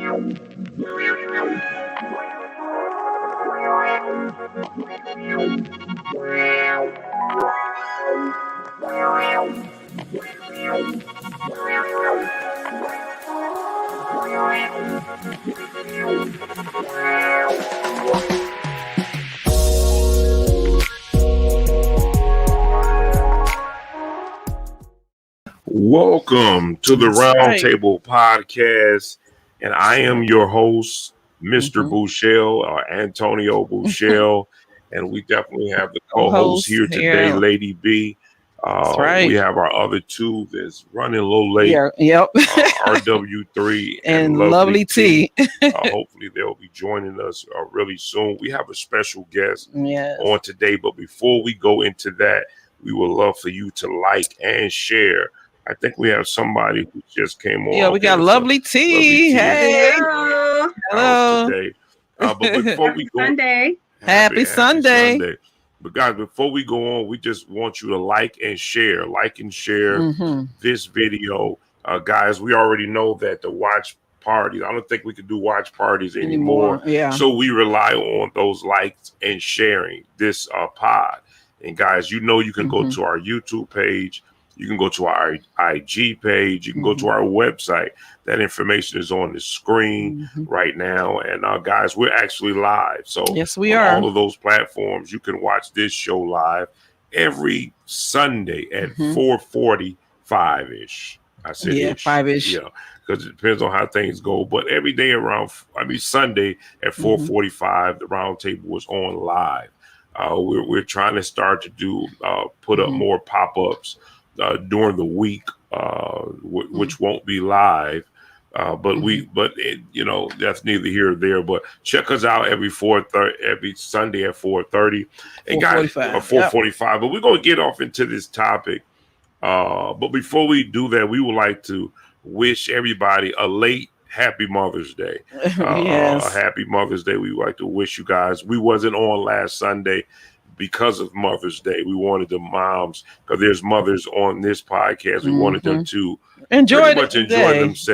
Welcome to the Roundtable Podcast, and I am your host, Mr. Bouchel, or Antonio Bouchel, and we definitely have the co-host here today, Lady B. That's right. We have our other two that's running a little late. Yep. RW3 and Lovely T. Hopefully they'll be joining us really soon. We have a special guest on today, but before we go into that, we would love for you to like and share. I think we have somebody who just came on. Yeah, we got Lovely T. Hey. Hello. Today. But before we go, Happy Sunday. But guys, before we go on, we just want you to like and share this video. Guys, we already know that the watch parties, I don't think we can do watch parties anymore. Yeah. So we rely on those likes and sharing this pod. And guys, you can go to our YouTube page. You can go to our IG page. You can go to our website. That information is on the screen right now. And guys, we're actually live. So yes, we are. All of those platforms, you can watch this show live every Sunday at 4:45-ish. I said 5-ish. Yeah, because it depends on how things go. But every day Sunday at 4:45, the Roundtable was on live. We're trying to start to do put up more pop-ups during the week, which won't be live, but that's neither here or there. But check us out every Sunday at 4:30, and guys, 4:45. But we're gonna get off into this topic. But before we do that, we would like to wish everybody a late Happy Mother's Day. Happy Mother's Day. We would like to wish you guys. We wasn't on last Sunday because of Mother's Day. We wanted the moms, because there's mothers on this podcast. We wanted them to enjoy themselves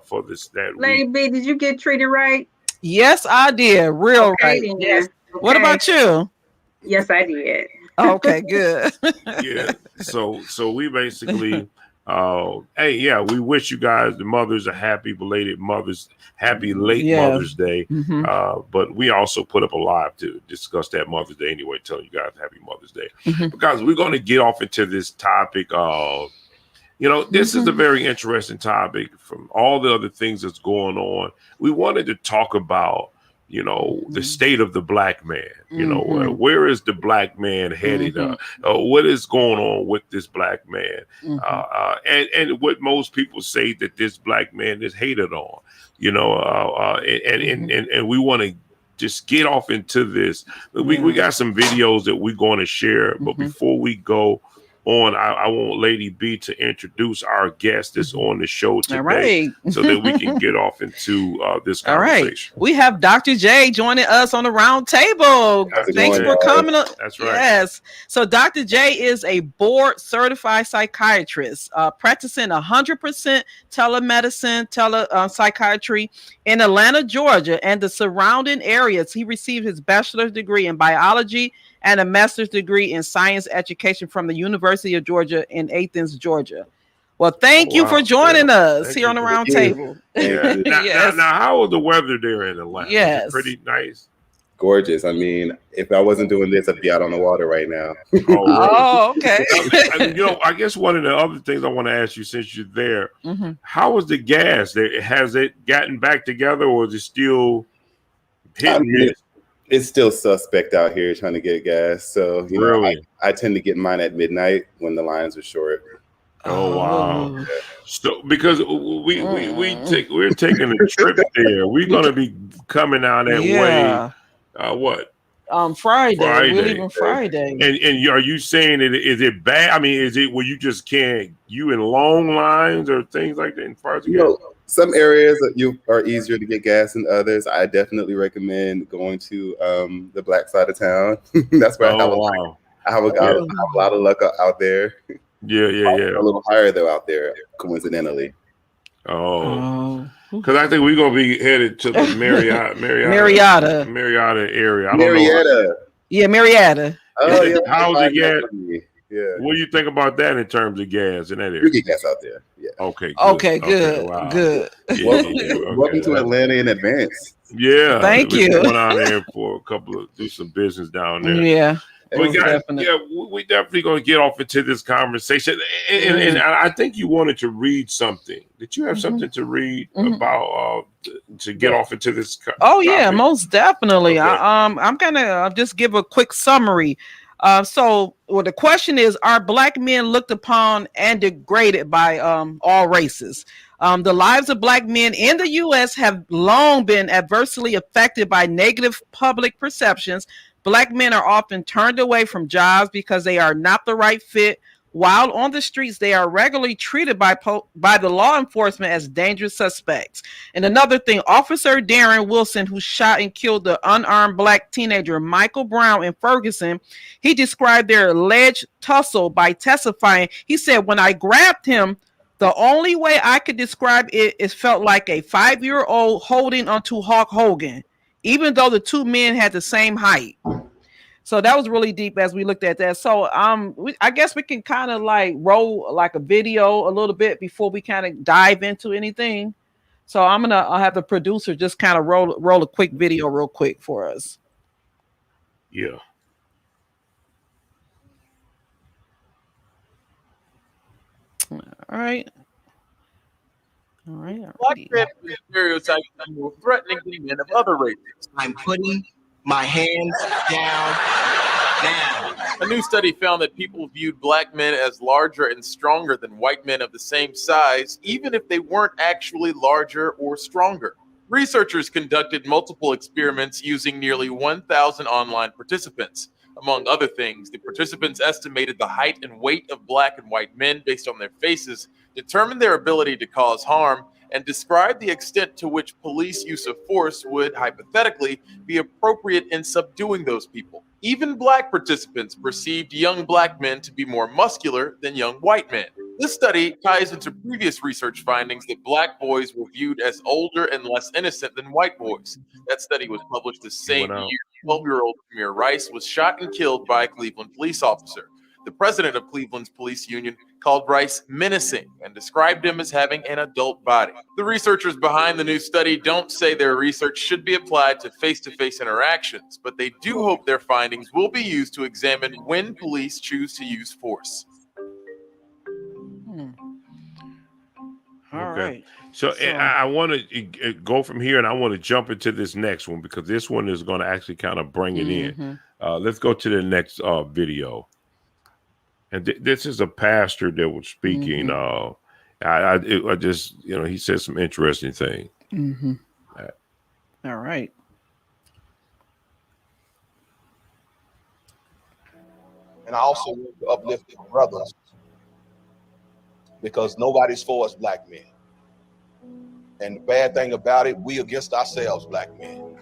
for this. Lady B, did you get treated right? Yes, I did. Right. Yes. Okay. What about you? Yes, I did. Okay, good. Yeah. So we basically we wish you guys, the mothers, a happy belated Mother's Mother's Day. But we also put up a live to discuss that Mother's Day anyway, telling you guys happy Mother's Day. Because we're going to get off into this topic of, this is a very interesting topic from all the other things that's going on. We wanted to talk about, the state of the black man. Where is the black man headed? What is going on with this black man? And what most people say that this black man is hated on. And we want to just get off into this. We got some videos that we're going to share, but before we go on, I want Lady B to introduce our guest that's on the show today, so that we can get off into this conversation. All right. We have Dr. J joining us on the round table. Thanks for coming. That's right. Yes. So Dr. J is a board certified psychiatrist, practicing 100% telemedicine, psychiatry in Atlanta, Georgia, and the surrounding areas. He received his bachelor's degree in biology and a master's degree in science education from the University of Georgia in Athens, Georgia. Well, thank you for joining us here on the round table. Yeah. Now, how is the weather there in Atlanta? Yes. Is it pretty nice? Gorgeous. I mean, if I wasn't doing this, I'd be out on the water right now. Oh, okay. I guess one of the other things I want to ask you, since you're there, how is the gas? Has it gotten back together, or is it still hit and miss? It's still suspect out here trying to get gas. So, I tend to get mine at midnight when the lines are short. Oh, wow. So, because we're taking a trip there. We're going to be coming out that way. What? Friday. We're leaving Friday. And are you saying is it bad? I mean, is it where you just can't, you in long lines or things like that? As far as some areas that you are easier to get gas than others. I definitely recommend going to the black side of town. That's where I have a lot of luck out there. Yeah. A little higher though out there, coincidentally. Oh, because I think we're gonna be headed to the Marietta area. I don't know. Marietta. Yeah, Marietta. Oh, yeah. How's it gas? Yeah. What do you think about that in terms of gas in that area? You get gas out there. Yeah. Okay. Good. Wow. Good. Welcome to Atlanta in advance. Yeah. Thank you. We're going down there for do some business down there. Yeah. We definitely going to get off into this conversation. And I think you wanted to read something. Did you have something to read about to get off into this? Oh, yeah, most definitely. Okay. I'm going to just give a quick summary. So the question is, are Black men looked upon and degraded by all races? The lives of Black men in the U.S. have long been adversely affected by negative public perceptions. Black men are often turned away from jobs because they are not the right fit. While on the streets, they are regularly treated by the law enforcement as dangerous suspects. And another thing, Officer Darren Wilson, who shot and killed the unarmed Black teenager Michael Brown in Ferguson, he described their alleged tussle by testifying. He said, "When I grabbed him, the only way I could describe it is felt like a 5-year-old holding onto Hulk Hogan, even though the two men had the same height." So that was really deep as we looked at that. So I guess we can kind of like roll like a video a little bit before we kind of dive into anything. So I'll have the producer just kind of roll a quick video real quick for us. Yeah. All right. Black men are stereotypes and more threatening than men of other races. I'm putting my hands down now. A new study found that people viewed Black men as larger and stronger than white men of the same size, even if they weren't actually larger or stronger. Researchers conducted multiple experiments using nearly 1,000 online participants. Among other things, the participants estimated the height and weight of Black and white men based on their faces, determined their ability to cause harm, and described the extent to which police use of force would, hypothetically, be appropriate in subduing those people. Even Black participants perceived young Black men to be more muscular than young white men. This study ties into previous research findings that Black boys were viewed as older and less innocent than white boys. That study was published the same year 12-year-old Premier Rice was shot and killed by a Cleveland police officer. The president of Cleveland's police union called Rice menacing and described him as having an adult body. The researchers behind the new study don't say their research should be applied to face-to-face interactions, but they do hope their findings will be used to examine when police choose to use force. All right. So I want to go from here, and I want to jump into this next one because this one is going to actually kind of bring it in. Let's go to the next video. And this is a pastor that was speaking. I just, he said some interesting things. All right. And I also want to uplift the brothers because nobody's for us Black men. And the bad thing about it, we against ourselves, Black men.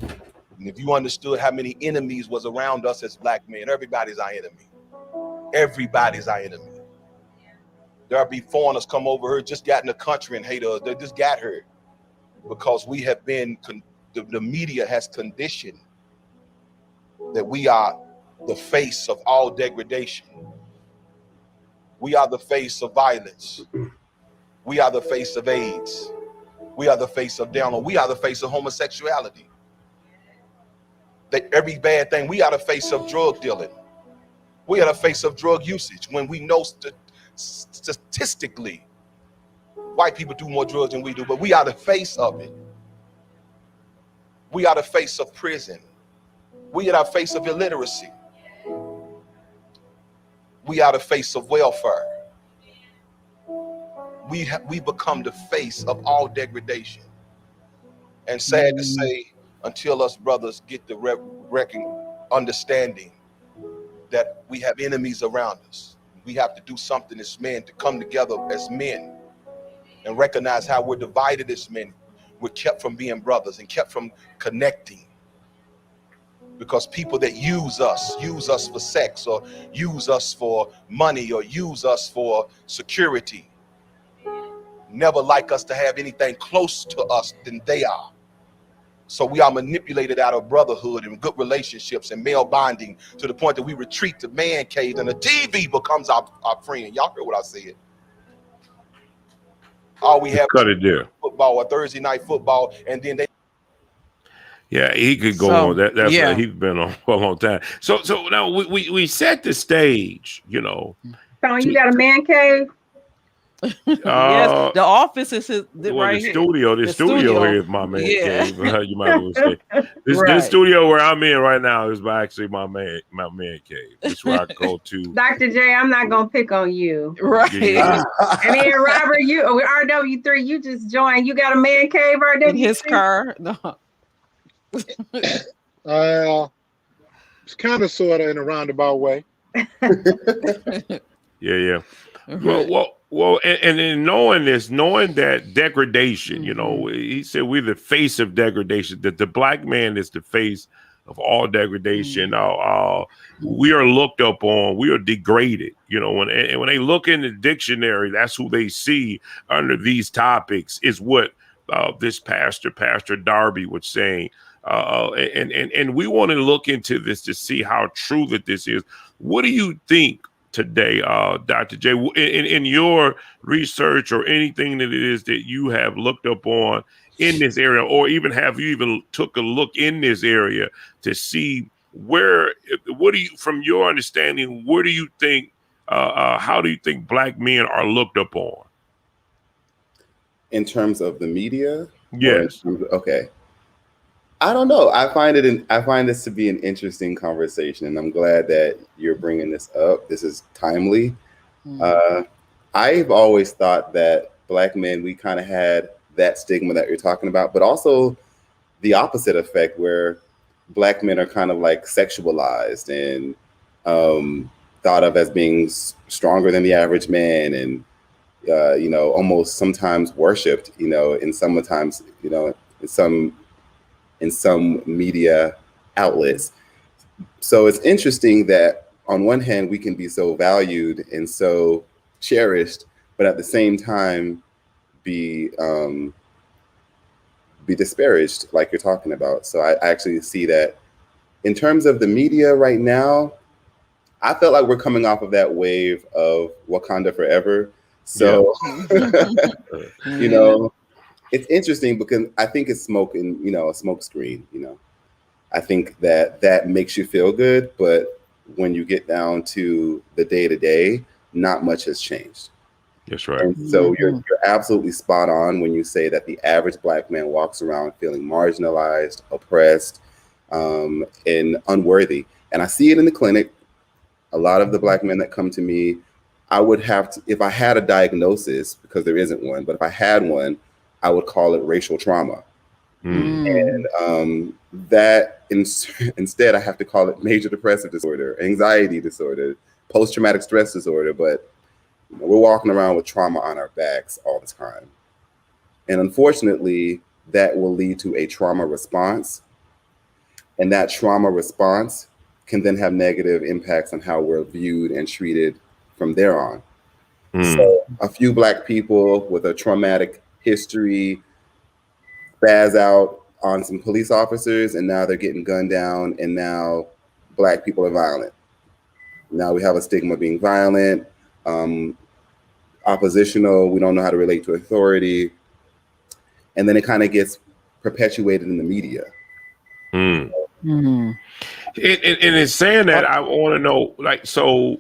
And if you understood how many enemies was around us as Black men, everybody's our enemy. Everybody's our enemy. There'll be foreigners come over here, just got in the country and hate us. They just got here because we have been, the media has conditioned that we are the face of all degradation. We are the face of violence. We are the face of AIDS. We are the face of down. We are the face of homosexuality. Every bad thing, we are the face of drug dealing. We are the face of drug usage when we know statistically white people do more drugs than we do, but we are the face of it. We are the face of prison. We are the face of illiteracy. We are the face of welfare. We become the face of all degradation. And sad to say, until us brothers get the understanding that we have enemies around us, we have to do something as men to come together as men and recognize how we're divided as men. We're kept from being brothers and kept from connecting because people that use us for sex or use us for money or use us for security. never like us to have anything close to us than they are. So we are manipulated out of brotherhood and good relationships and male bonding to the point that we retreat to man caves and the TV becomes our friend. Y'all heard what I said. All we have cut it there. Football or Thursday night football, and then they. Yeah, he could go on. That's he's been on for a long time. So now we set the stage, you know. So you got a man cave? Yes, the office is right here. The studio here is my man cave. You might as well say this studio where I'm in right now is actually my man cave. This is where I go to. Dr. J, I'm not gonna pick on you, right? Yeah. And then Robert, you RW3, you just joined. You got a man cave, RW3? In his car? No. It's kind of sort of in a roundabout way. Yeah. Well, and in knowing that degradation, you know, he said we're the face of degradation, that the black man is the face of all degradation. We are looked up on, we are degraded, you know, when they look in the dictionary, that's who they see under these topics is what this Pastor Darby was saying. And we want to look into this to see how true that this is. What do you think today, Dr. J, in your research or anything that it is that you have looked up on in this area, or even have you even took a look in this area to see from your understanding, where do you think, how do you think black men are looked up on? In terms of the media? Yes. Okay. I don't know. I find this to be an interesting conversation, and I'm glad that you're bringing this up. This is timely. I've always thought that black men, we kind of had that stigma that you're talking about, but also the opposite effect where black men are kind of like sexualized and thought of as being stronger than the average man, and you know, almost sometimes worshipped, you know, in some media outlets. So it's interesting that on one hand, we can be so valued and so cherished, but at the same time be disparaged like you're talking about. So I actually see that in terms of the media right now, I felt like we're coming off of that wave of Wakanda Forever. So, you know, it's interesting because I think it's smoking, you know, a smoke screen, you know. I think that makes you feel good, but when you get down to the day-to-day, not much has changed. That's right. And so you're absolutely spot on when you say that the average black man walks around feeling marginalized, oppressed, and unworthy. And I see it in the clinic. A lot of the black men that come to me, I would have to, if I had a diagnosis, because there isn't one, but if I had one, I would call it racial trauma. And that instead I have to call it major depressive disorder, anxiety disorder, post-traumatic stress disorder. But you know, we're walking around with trauma on our backs all the time. And unfortunately, that will lead to a trauma response. And that trauma response can then have negative impacts on how we're viewed and treated from there on. So a few black people with a traumatic history spaz out on some police officers, and now they're getting gunned down, and now black people are violent. Now we have a stigma of being violent, oppositional, we don't know how to relate to authority, and then it kind of gets perpetuated in the media. And in saying that, I want to know, like, so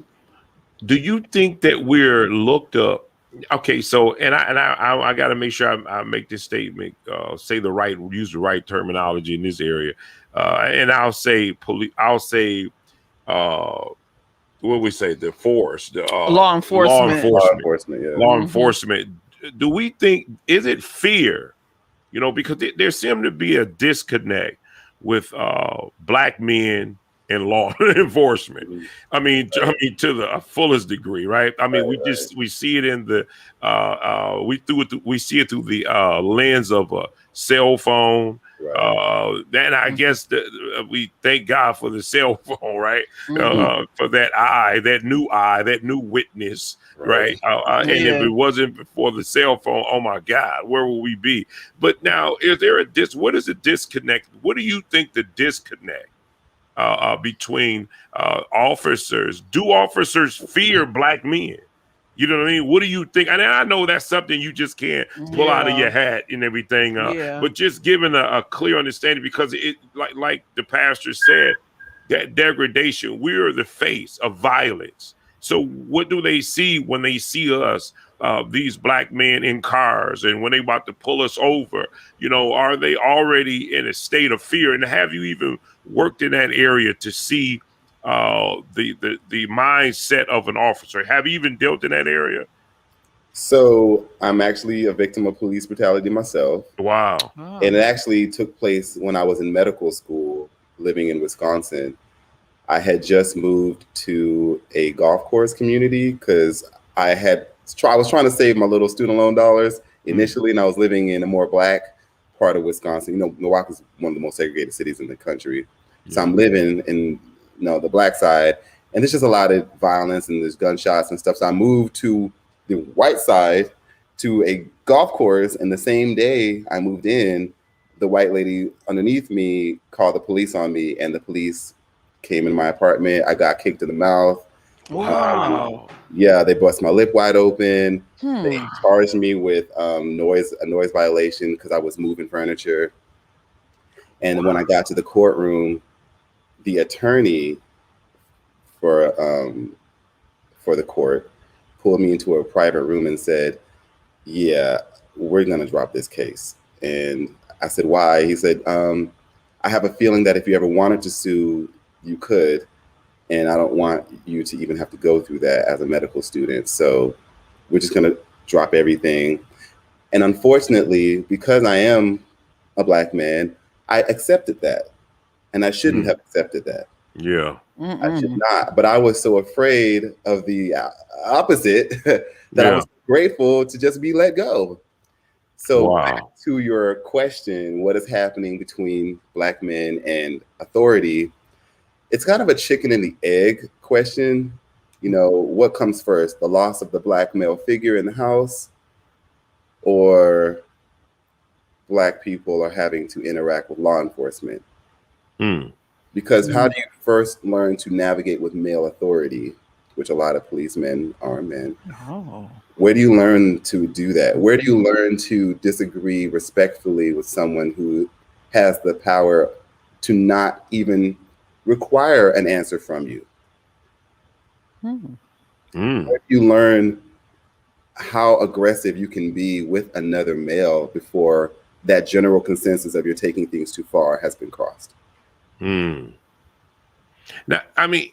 do you think that we're looked up? Okay, so and I got to make sure I make this statement, use the right terminology in this area, and I'll say what we say, the force, the law enforcement. Law enforcement. Do we think, is it fear? You know, because there seems to be a disconnect with black men and law enforcement. I mean, to the fullest degree, right? I mean, we see it in the we see it through the lens of a cell phone. Then I guess we thank God for the cell phone, right? For that new witness, right? And if it wasn't for the cell phone, oh my God, where will we be? But now, is there what is a disconnect? What do you think the disconnect between officers? Do officers fear black men? You know what I mean? What do you think? And I know that's something you just can't pull out of your hat and everything. But just giving a clear understanding, because it, like the pastor said, that degradation, we're the face of violence. So what do they see when they see us, these black men in cars, and when they about to pull us over? You know, are they already in a state of fear? And have you even worked in that area to see the mindset of an officer? Have you even dealt in that area? So I'm actually a victim of police brutality myself. Wow. And it actually took place when I was in medical school living in Wisconsin. I had just moved to a golf course community because I was trying to save my little student loan dollars initially, and I was living in a more black part of Wisconsin. You know, Milwaukee's one of the most segregated cities in the country. So I'm living in the black side, and there's just a lot of violence and there's gunshots and stuff. So I moved to the white side to a golf course, and the same day I moved in, the white lady underneath me called the police on me, and the police came in my apartment. I got kicked in the mouth. Wow. They bust my lip wide open. They charged me with a noise violation because I was moving furniture. And when I got to the courtroom, the attorney for the court pulled me into a private room and said, "Yeah, we're gonna drop this case." And I said, "Why?" He said, "I have a feeling that if you ever wanted to sue, you could, and I don't want you to even have to go through that as a medical student. So we're just gonna drop everything." And unfortunately, because I am a black man, I accepted that, and I shouldn't have accepted that. Yeah. I should not, but I was so afraid of the opposite that I was grateful to just be let go. So back to your question, what is happening between black men and authority? It's kind of a chicken and the egg question. You know, what comes first, the loss of the black male figure in the house, or black people are having to interact with law enforcement? Because how do you first learn to navigate with male authority, which a lot of policemen are men? Where do you learn to do that? Where do you learn to disagree respectfully with someone who has the power to not even require an answer from you? Where do you learn how aggressive you can be with another male before that general consensus of you're taking things too far has been crossed? Now, I mean,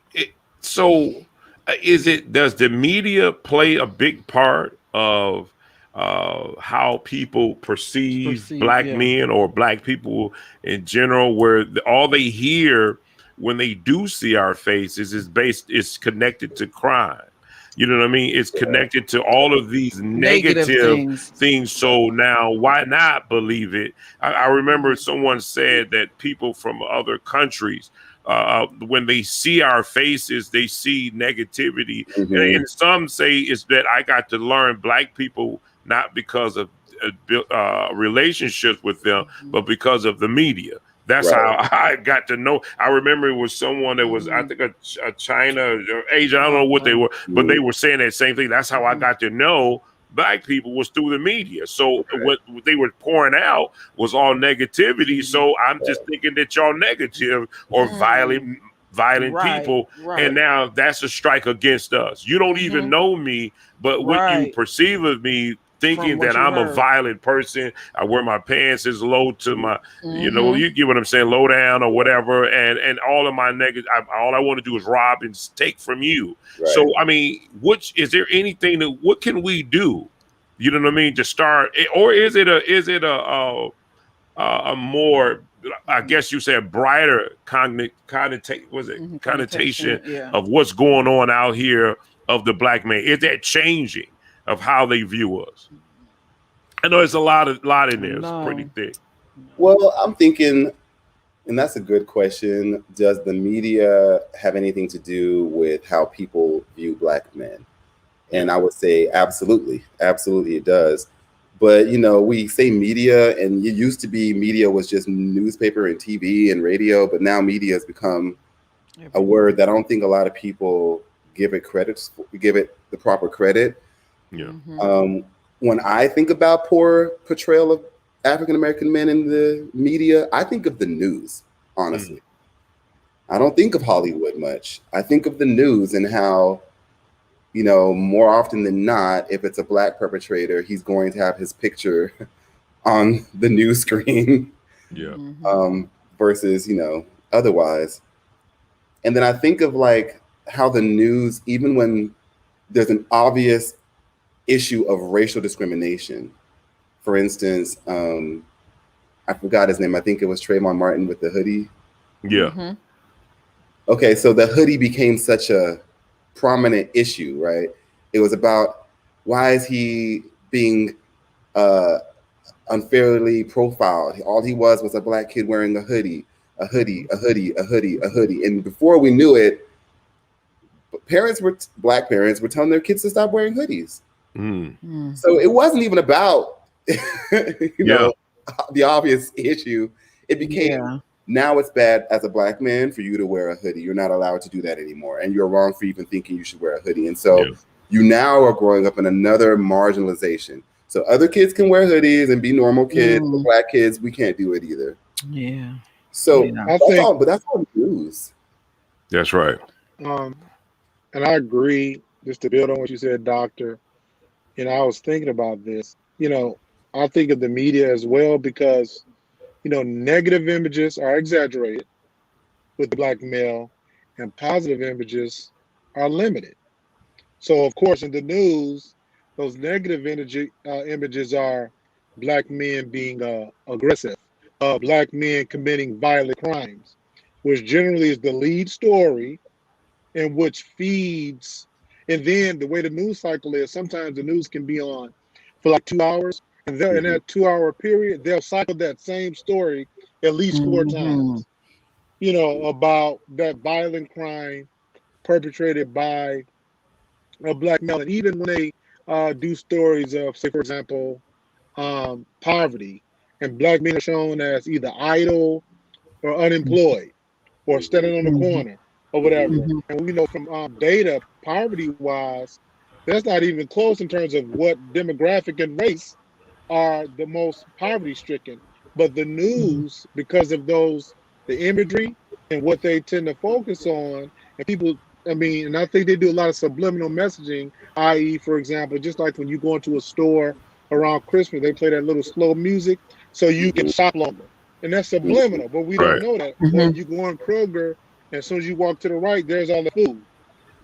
does the media play a big part of how people perceive black men or black people in general, where all they hear when they do see our faces is connected to crime? You know what I mean? It's connected to all of these negative things. So now, why not believe it? I remember someone said that people from other countries, when they see our faces, they see negativity. And some say it's that I got to learn black people not because of relationships with them, but because of the media. That's how I got to know. I remember it was someone that was, I think, a China or Asia. I don't know what they were, but they were saying that same thing. That's how I got to know black people was through the media. So what they were pouring out was all negativity. So I'm just thinking that y'all negative or violent people. And now that's a strike against us. You don't even know me, but what you perceive of me, thinking that I'm a violent person, I wear my pants is low to my, you know, you get what I'm saying, low down or whatever, and all of my negative, all I want to do is rob and take from you. So, I mean, is there anything what can we do? You know what I mean, to start, or is it a more, I guess you said, brighter connotation of what's going on out here of the black man? Is that changing of how they view us? I know there's a lot in there. It's pretty thick. Well, I'm thinking, and that's a good question. Does the media have anything to do with how people view Black men? And I would say absolutely, absolutely it does. But we say media, and it used to be media was just newspaper and TV and radio, but now media has become a word that I don't think a lot of people give it the proper credit. Yeah. When I think about poor portrayal of African American men in the media, I think of the news, honestly. I don't think of Hollywood much. I think of the news and how, more often than not, if it's a Black perpetrator, he's going to have his picture on the news screen. Yeah. Versus, otherwise. And then I think of like how the news, even when there's an obvious issue of racial discrimination, for instance, I forgot his name. I think it was Trayvon Martin with the hoodie. Yeah. Okay, so the hoodie became such a prominent issue, right? It was about why is he being unfairly profiled? All he was a Black kid wearing a hoodie. And before we knew it, Black parents were telling their kids to stop wearing hoodies. So it wasn't even about the obvious issue. It became now it's bad as a Black man for you to wear a hoodie. You're not allowed to do that anymore, and you're wrong for even thinking you should wear a hoodie. And so you now are growing up in another marginalization. So other kids can wear hoodies and be normal kids, but Black kids, we can't do it either. Yeah. So that's all news. That's right. And I agree, just to build on what you said, Doctor. I was thinking about this. I think of the media as well because, negative images are exaggerated with the Black male and positive images are limited. So, of course, in the news, those negative images are Black men being aggressive, Black men committing violent crimes, which generally is the lead story and which feeds. And then the way the news cycle is, sometimes the news can be on for like 2 hours. And in that 2-hour period, they'll cycle that same story at least 4 times, about that violent crime perpetrated by a Black male. And even when they do stories of, say, for example, poverty, and Black men are shown as either idle or unemployed or standing on the corner or whatever. And we know from data, poverty-wise, that's not even close in terms of what demographic and race are the most poverty-stricken. But the news, because of the imagery and what they tend to focus on, and people, and I think they do a lot of subliminal messaging, i.e., for example, just like when you go into a store around Christmas, they play that little slow music so you can shop longer. And that's subliminal, but we don't know that. Or you go on Kroger, and as soon as you walk to the right, there's all the food.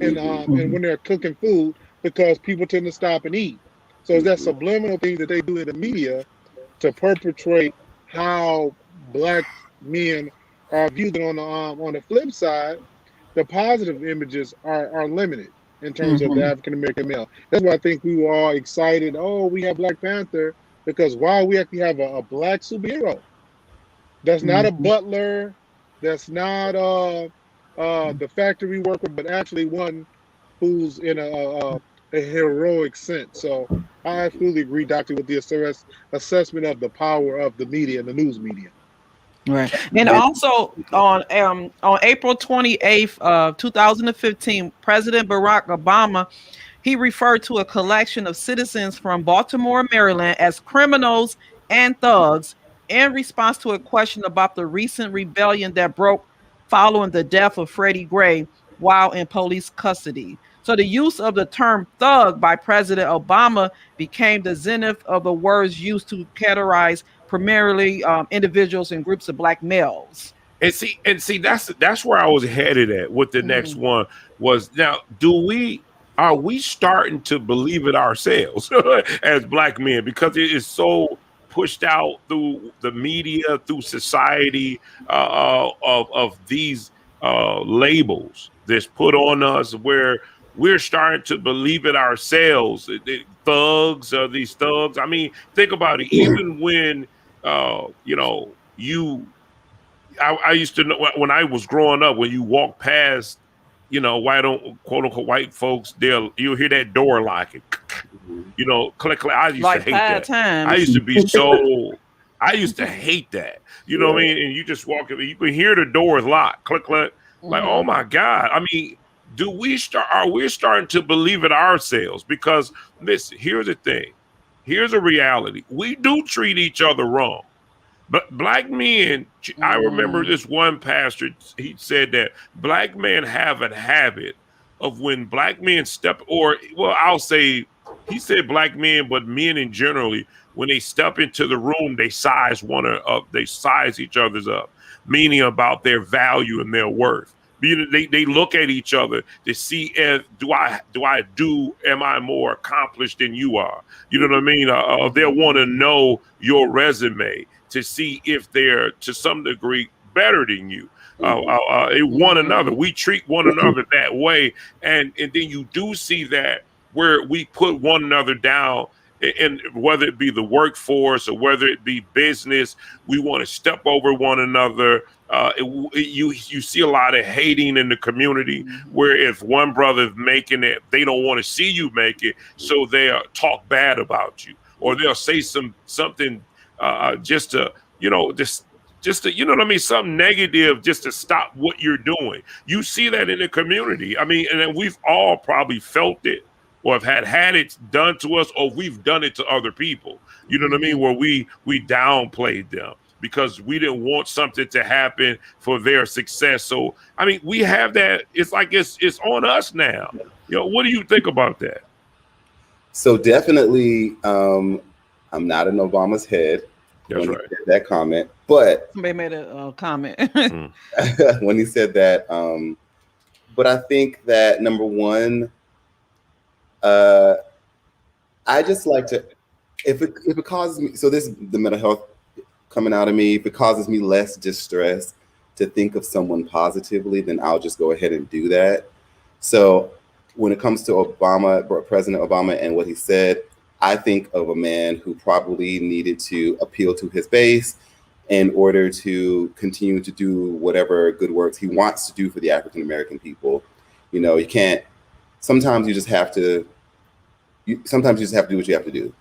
And when they're cooking food, because people tend to stop and eat. So it's that subliminal thing that they do in the media to perpetrate how Black men are viewed. On the flip side, the positive images are limited in terms of the African American male. That's why I think we were all excited. Oh, we have Black Panther, because we actually have a Black superhero. That's not a butler. That's not the factory worker, but actually one who's in a heroic sense. So I absolutely agree, Doctor, with the assessment of the power of the media and the news media. Right. And also on April 28th, 2015, President Barack Obama, he referred to a collection of citizens from Baltimore, Maryland as criminals and thugs in response to a question about the recent rebellion that broke following the death of Freddie Gray while in police custody. So the use of the term thug by President Obama became the zenith of the words used to categorize primarily individuals and groups of Black males. And see, that's where I was headed at with the next one was, now, are we starting to believe it ourselves as Black men? Because it is so pushed out through the media, through society, of these labels that's put on us, where we're starting to believe it ourselves. Thugs are these thugs. I mean, think about it. Even when you know, I used to know when I was growing up, when you walk past, you know, quote unquote white folks, you'll hear that door locking, you know, click, click. I used to Like hate 5 that. I times. used to be so. I used to hate that. You know what I mean? And you just walk in, you can hear the doors lock, click, click. Like, oh my God. I mean, are we starting to believe it ourselves? Because listen, here's the thing. Here's a reality. We do treat each other wrong. But black men, I remember this one pastor, he said that black men have a habit of when black men I'll say, he said black men, but men in generally, when they step into the room, they size they size each other's up, meaning about their value and their worth. They look at each other to see if am I more accomplished than you are? You know what I mean? They'll want to know your resume to see if they're to some degree better than you. One another, we treat one another that way, and then you do see that where we put one another down, and whether it be the workforce or whether it be business, we want to step over one another. You see a lot of hating in the community, where if one brother is making it, they don't want to see you make it, so they'll talk bad about you, or they'll say something just to, you know, just to, you know what I mean, something negative just to stop what you're doing. You see that in the community. I mean, and then we've all probably felt it, or have had it done to us, or we've done it to other people. You know what I mean? Where we downplayed them because we didn't want something to happen for their success. So I mean, we have that. It's like it's on us now. You know, what do you think about that? So definitely, I'm not in Obama's head. That's when right. He said that comment, but Somebody made a comment. when he said that, but I think that number one, I just like to, if it causes me, so this is the mental health coming out of me, if it causes me less distress to think of someone positively, then I'll just go ahead and do that. So when it comes to President Obama and what he said, I think of a man who probably needed to appeal to his base in order to continue to do whatever good works he wants to do for the African American people. You know, sometimes you just have to do what you have to do.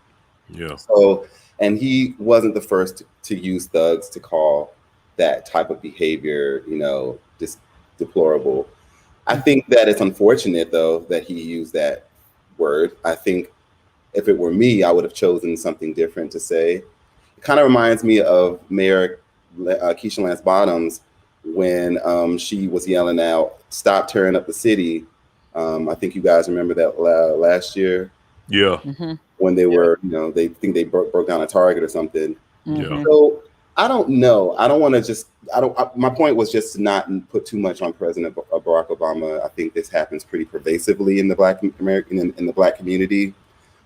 Yeah. So, and he wasn't the first to use thugs to call that type of behavior, you know, just deplorable. I think that it's unfortunate, though, that he used that word. I think if it were me, I would have chosen something different to say. It kind of reminds me of Mayor Keisha Lance Bottoms when she was yelling out, "Stop tearing up the city." I think you guys remember that last year. Yeah. When they were, you know, they think they broke down a Target or something. Yeah. So I don't know. I don't want to just, my point was just to not put too much on President Barack Obama. I think this happens pretty pervasively in the Black American, in the Black community.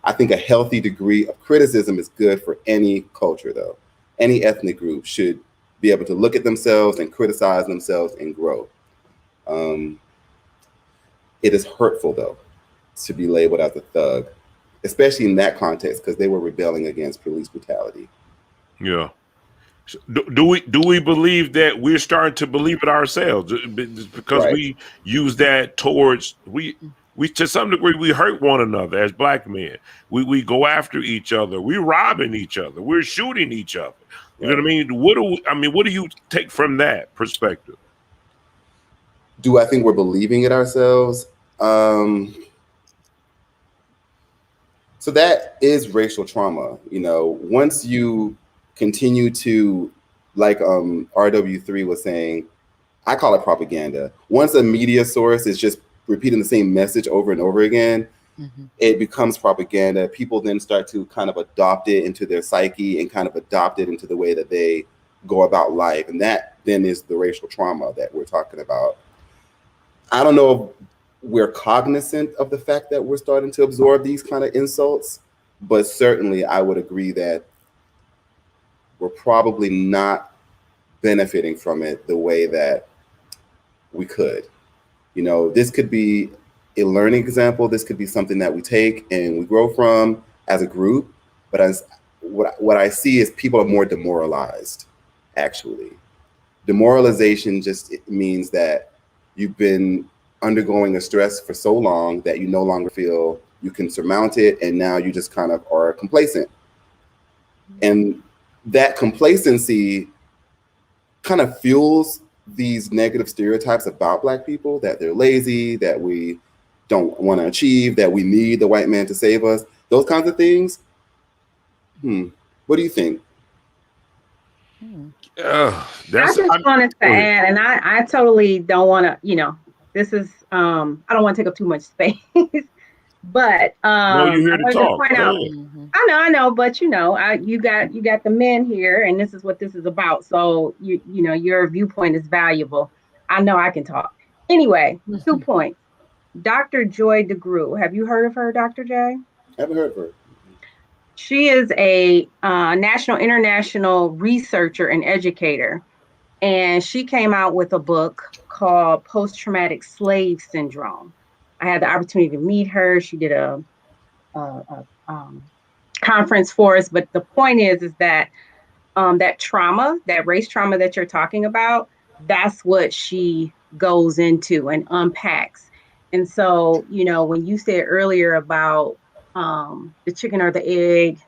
I think a healthy degree of criticism is good for any culture, though. Any ethnic group should be able to look at themselves and criticize themselves and grow. It is hurtful, though, to be labeled as a thug, especially in that context, because they were rebelling against police brutality. Yeah. Do we believe that we're starting to believe it ourselves because we use that towards we to some degree we hurt one another as Black men. We go after each other. We're robbing each other. We're shooting each other. You know what I mean? What do you take from that perspective? Do I think we're believing it ourselves? So that is racial trauma. You know, once you continue to, like RW3 was saying, I call it propaganda. Once a media source is just repeating the same message over and over again, it becomes propaganda. People then start to kind of adopt it into their psyche and kind of adopt it into the way that they go about life. And that then is the racial trauma that we're talking about. I don't know if we're cognizant of the fact that we're starting to absorb these kind of insults, but certainly I would agree that we're probably not benefiting from it the way that we could. You know, this could be a learning example. This could be something that we take and we grow from as a group. But what I see is people are more demoralized. Actually, demoralization just means that you've been undergoing a stress for so long that you no longer feel you can surmount it, and now you just kind of are complacent. And that complacency kind of fuels these negative stereotypes about Black people, that they're lazy, that we don't want to achieve, that we need the white man to save us, those kinds of things. What do you think? I just wanted to add, and I totally don't want to, this is, I don't want to take up too much space, but no, you're here I to wanted talk. point out, I know, but you got the men here, and this is what this is about. So your viewpoint is valuable. I know I can talk. Anyway, 2 points. Dr. Joy DeGruy. Have you heard of her, Dr. J? I haven't heard of her. She is a national, international researcher and educator. And she came out with a book called Post-Traumatic Slave Syndrome. I had the opportunity to meet her. She did a conference for us. But the point is that that trauma, that race trauma that you're talking about, that's what she goes into and unpacks. And so, when you said earlier about the chicken or the egg,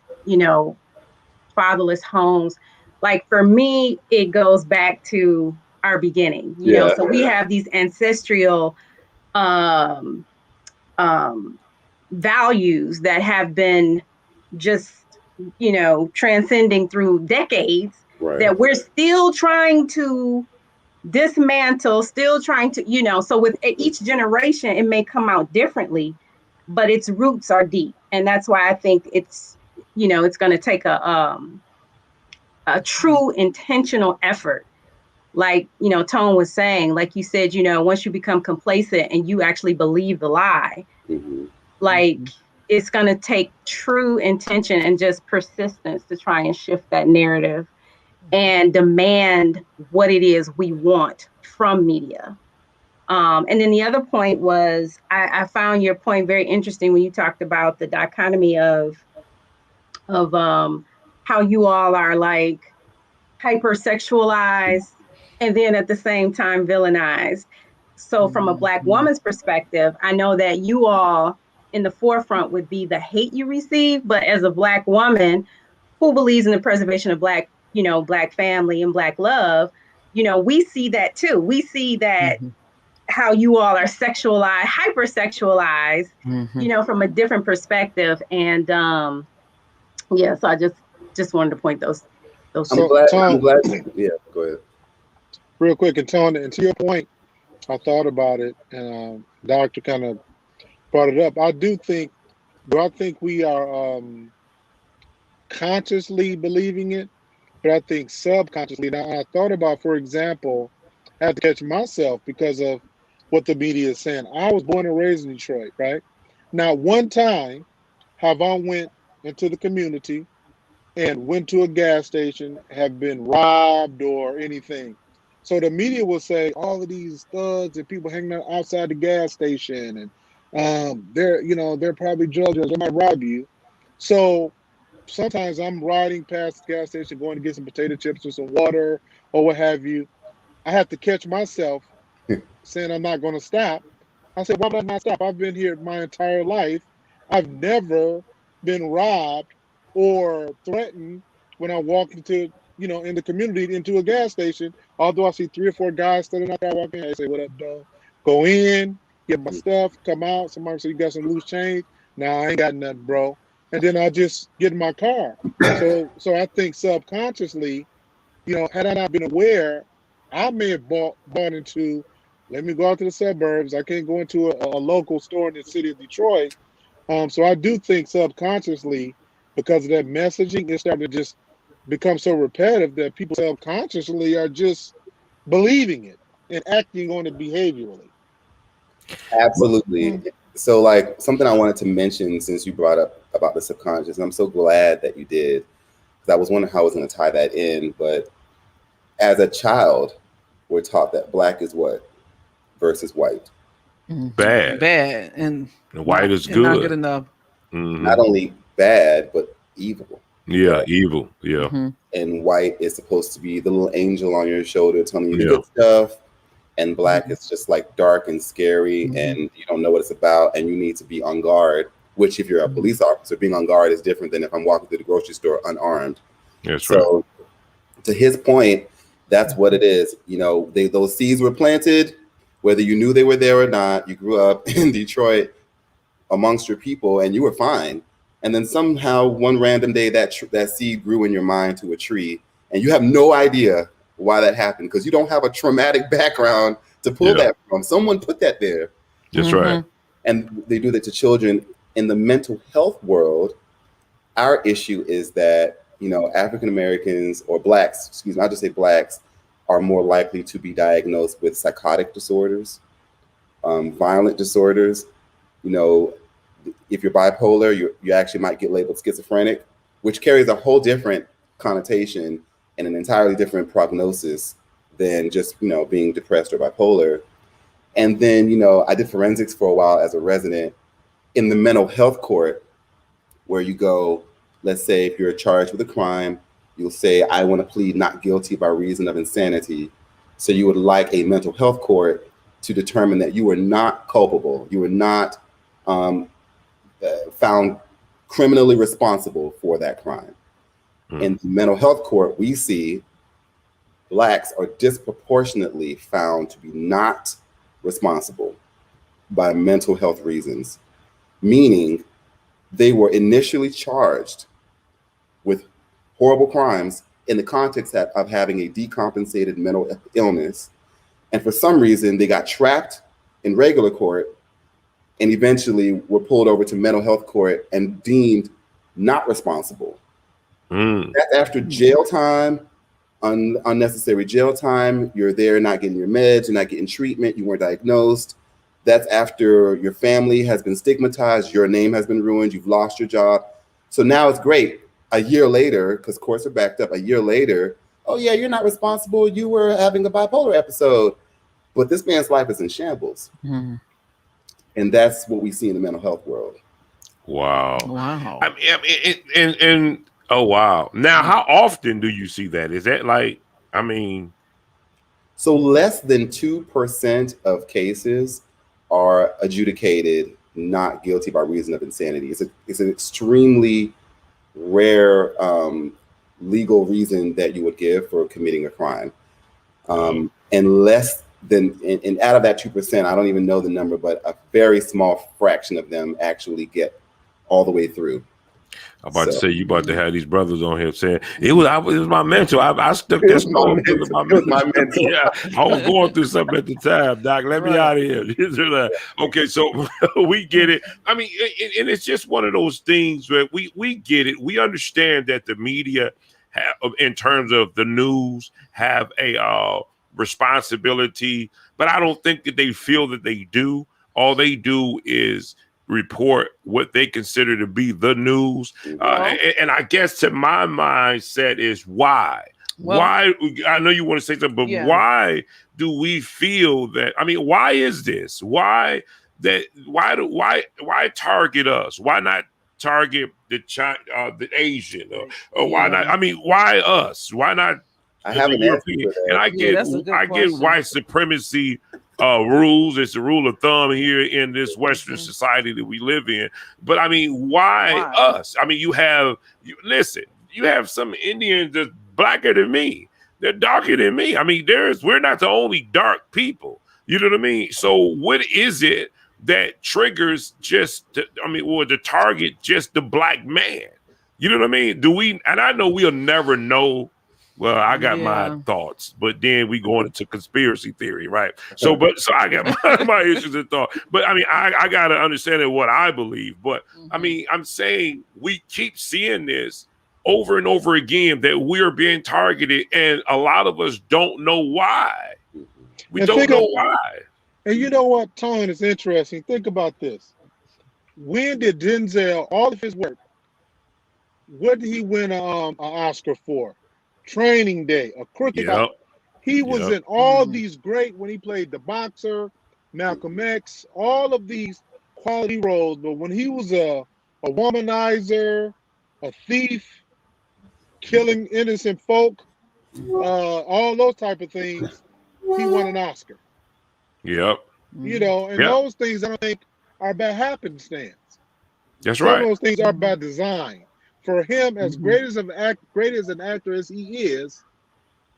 fatherless homes, like for me, it goes back to our beginning, so we have these ancestral values that have been just, transcending through decades, that we're still trying to dismantle, still trying to, so with each generation, it may come out differently, but its roots are deep. And that's why I think it's, it's going to take a true intentional effort. Like, Tone was saying, like you said, once you become complacent and you actually believe the lie, like it's going to take true intention and just persistence to try and shift that narrative and demand what it is we want from media. And then the other point was, I found your point very interesting when you talked about the dichotomy of how you all are like hypersexualized and then at the same time villainized. So from a Black woman's perspective, I know that you all in the forefront would be the hate you receive, but as a Black woman who believes in the preservation of Black, Black family and Black love, we see that too. We see that how you all are sexualized, hypersexualized, from a different perspective. And so I just wanted to point those. I'm glad. Yeah, go ahead. Real quick, and Tony, and to your point, I thought about it, and Doctor kind of brought it up. I think we are consciously believing it, but I think subconsciously. Now, I thought about, for example, I had to catch myself because of what the media is saying. I was born and raised in Detroit, right? Not one time have I went into the community and went to a gas station, have been robbed or anything. So the media will say all of these thugs and people hanging out outside the gas station, and they're probably drug dealers. They might rob you. So sometimes I'm riding past the gas station, going to get some potato chips or some water or what have you. I have to catch myself saying I'm not going to stop. I said, why would I not stop? I've been here my entire life. I've never been robbed or threatened when I walk into, in the community into a gas station. Although I see 3 or 4 guys standing out there walking, I say, what up, dog? Go in, get my stuff, come out. Somebody say, you got some loose change? Nah, I ain't got nothing, bro. And then I just get in my car. So I think subconsciously, had I not been aware, I may have bought into, let me go out to the suburbs. I can't go into a local store in the city of Detroit. So I do think subconsciously, because of that messaging, it's starting to just become so repetitive that people subconsciously are just believing it and acting on it behaviorally. Absolutely. So like something I wanted to mention, since you brought up about the subconscious, and I'm so glad that you did, because I was wondering how I was going to tie that in. But as a child, we're taught that Black is what versus white. Bad, and white is and good. not good enough. Not only bad, but evil. Yeah, evil. Yeah. Mm-hmm. And white is supposed to be the little angel on your shoulder telling you the Yeah. good stuff. And black is just like dark and scary, and you don't know what it's about, and you need to be on guard. Which, if you're a police officer, being on guard is different than if I'm walking through the grocery store unarmed. That's right. So, to his point, that's what it is. You know, those seeds were planted, whether you knew they were there or not. You grew up in Detroit amongst your people, and you were fine. And then somehow, one random day, that seed grew in your mind to a tree, and you have no idea why that happened because you don't have a traumatic background to pull that from. Someone put that there. That's right. And they do that to children. In the mental health world, our issue is that, you know, African Americans or blacks, excuse me, I'll just say blacks, are more likely to be diagnosed with psychotic disorders, violent disorders. You know, if you're bipolar, you actually might get labeled schizophrenic, which carries a whole different connotation and an entirely different prognosis than just, you know, being depressed or bipolar. And then, you know, I did forensics for a while as a resident in the mental health court, where you go, let's say if you're charged with a crime, you'll say, I want to plead not guilty by reason of insanity. So you would like a mental health court to determine that you were not culpable. You were not found criminally responsible for that crime. In the mental health court, we see blacks are disproportionately found to be not responsible by mental health reasons, meaning they were initially charged with horrible crimes in the context of having a decompensated mental illness. And for some reason, they got trapped in regular court and eventually were pulled over to mental health court and deemed not responsible. That's after jail time, unnecessary jail time. You're there not getting your meds, you're not getting treatment, you weren't diagnosed. That's after your family has been stigmatized, your name has been ruined, you've lost your job. So now it's great. A year later, because courts are backed up, a year later, oh yeah, you're not responsible, you were having a bipolar episode. But this man's life is in shambles. And that's what we see in the mental health world. Wow. Wow. And oh wow. Now, how often do you see that? Is that like, I mean, so less than 2% of cases are adjudicated not guilty by reason of insanity. It's an extremely rare legal reason that you would give for committing a crime. And less than, and out of that 2%, I don't even know the number, but a very small fraction of them actually get all the way through. I'm about to say, you about to have these brothers on here saying it was my mental. I stuck that stone into my mental. Yeah, I was going through something at the time, Doc. Let me out of here. Okay, so we get it. I mean, and it's just one of those things where we get it. We understand that the media, in terms of the news, have a responsibility, but I don't think that they feel that they do. All they do is report what they consider to be the news. And I guess to my mindset is why? Why? I know you want to say something, but why do we feel that? I mean, why is this? Why target us? Why not target the Asian or why not? I mean, why us? Why not? I have an answer for that. And I get white supremacy rules. It's a rule of thumb here in this Western society that we live in. But I mean, why us? I mean, you have some Indians that's blacker than me. They're darker than me. I mean, we're not the only dark people. You know what I mean? So what is it that triggers to target just the black man? You know what I mean? And I know we'll never know. Well, I got my thoughts, but then we going into conspiracy theory, right? So I got my issues and thoughts. But I mean, I got to understand what I believe. But I mean, I'm saying we keep seeing this over and over again that we're being targeted, and a lot of us don't know why. We don't know why. And you know what, Tone, is interesting. Think about this. When did Denzel, all of his work, what did he win an Oscar for? Training Day, A Crooked Eye. He was in all these great, when he played the boxer, Malcolm X, all of these quality roles. But when he was a womanizer, a thief, killing innocent folk, all those type of things, he won an Oscar. Yep. You know, and those things I don't think are by happenstance. That's Some right. of those things are by design. For him, as great as an actor as he is,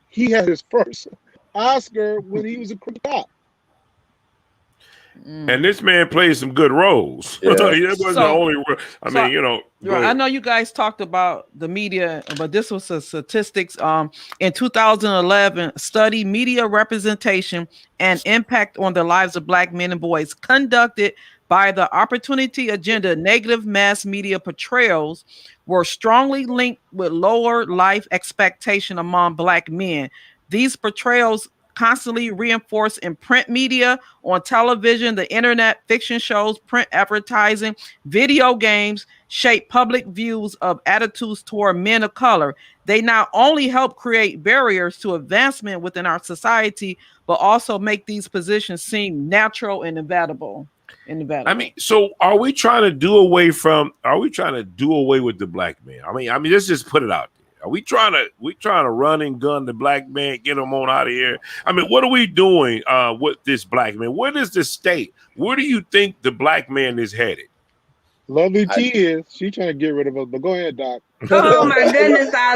he had his first Oscar when he was a cop. And this man played some good roles. Yeah. It wasn't the only role. I mean, you know. I know you guys talked about the media, but this was a statistics. In 2011, study media representation and impact on the lives of Black men and boys conducted by the Opportunity Agenda. Negative mass media portrayals were strongly linked with lower life expectation among Black men. These portrayals constantly reinforced in print media, on television, the internet, fiction shows, print advertising, video games, shape public views of attitudes toward men of color. They not only help create barriers to advancement within our society, but also make these positions seem natural and inevitable. I mean, so are we trying to do away with the Black man? I mean, let's just put it out there. Are we trying to run and gun the Black man, get him on out of here? I mean, what are we doing with this Black man? What is the state? Where do you think the Black man is headed? Lovely T is. She trying to get rid of us, but go ahead, Doc. Oh my goodness, I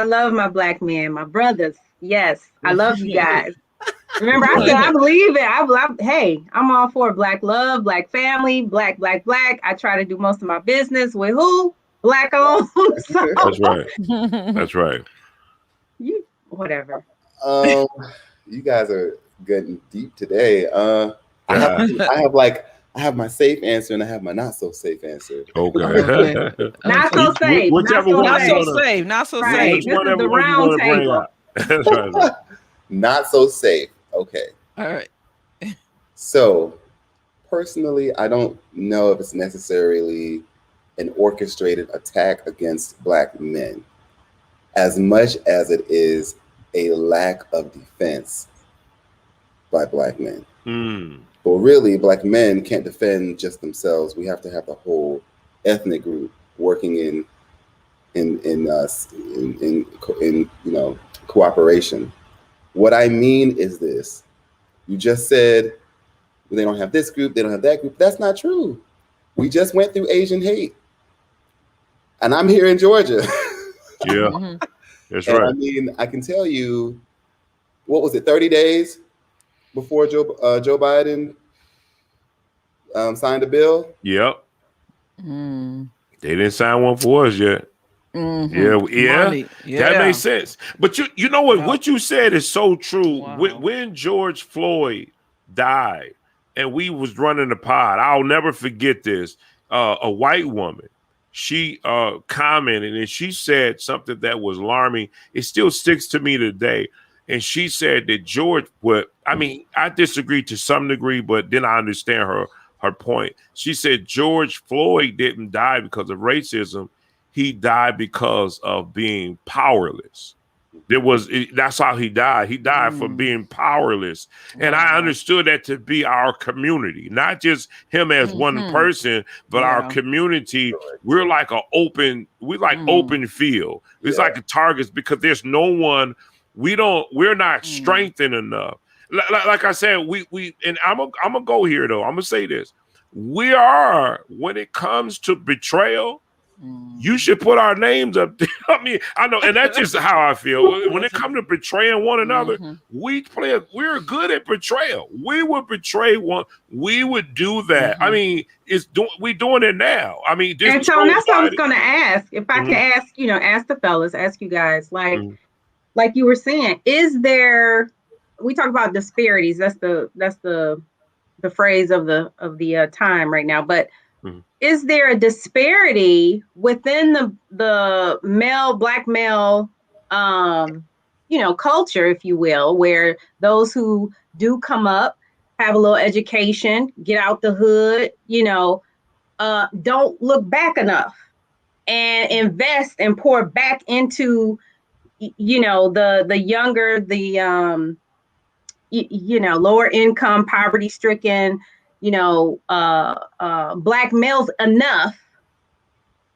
love my Black men, my brothers. Yes, I love you guys. Remember, I said I believe it. Hey, I'm all for Black love, Black family, Black. I try to do most of my business with who? Black owned. So. That's right. That's right. Whatever. You guys are getting deep today. I have my safe answer and I have my not so safe answer. Okay. Not so safe. Whichever one. Not so safe. This is the round table. That's right. Not so safe. Okay. All right. So, personally, I don't know if it's necessarily an orchestrated attack against Black men as much as it is a lack of defense by Black men. But really, Black men can't defend just themselves. We have to have the whole ethnic group working in cooperation. What I mean is this: you just said they don't have this group, they don't have that group. That's not true. We just went through Asian hate, and I'm here in Georgia. Yeah, that's and right. I mean, I can tell you, what was it, 30 days before Joe Biden signed a bill? Yep. They didn't sign one for us yet. Yeah. That makes sense. But you know what? What you said is so true. Wow. When George Floyd died and we was running the pod, I'll never forget this. A white woman, she commented and she said something that was alarming. It still sticks to me today. And she said that George I disagree to some degree, but then I understand her point. She said George Floyd didn't die because of racism. He died because of being powerless. That's how he died. He died from being powerless. And I understood that to be our community, not just him as one person, but our community. We're like open field. It's like a target because there's no one, we're not strengthened enough. Like I said, we and I'm gonna go here though. I'm gonna say this. We are, when it comes to betrayal, you should put our names up there. I mean, I know, and that's just how I feel. When it comes to betraying one another, we're good at betrayal. We would betray one. We would do that. I mean, we're doing it now. I mean, and so that's what I was going to ask. If I could ask, ask the fellas, ask you guys, like you were saying, is there? We talk about disparities. That's the phrase of the time right now, but. Is there a disparity within the Black male, culture, if you will, where those who do come up, have a little education, get out the hood, don't look back enough and invest and pour back into, the younger, lower income, poverty stricken, Black males enough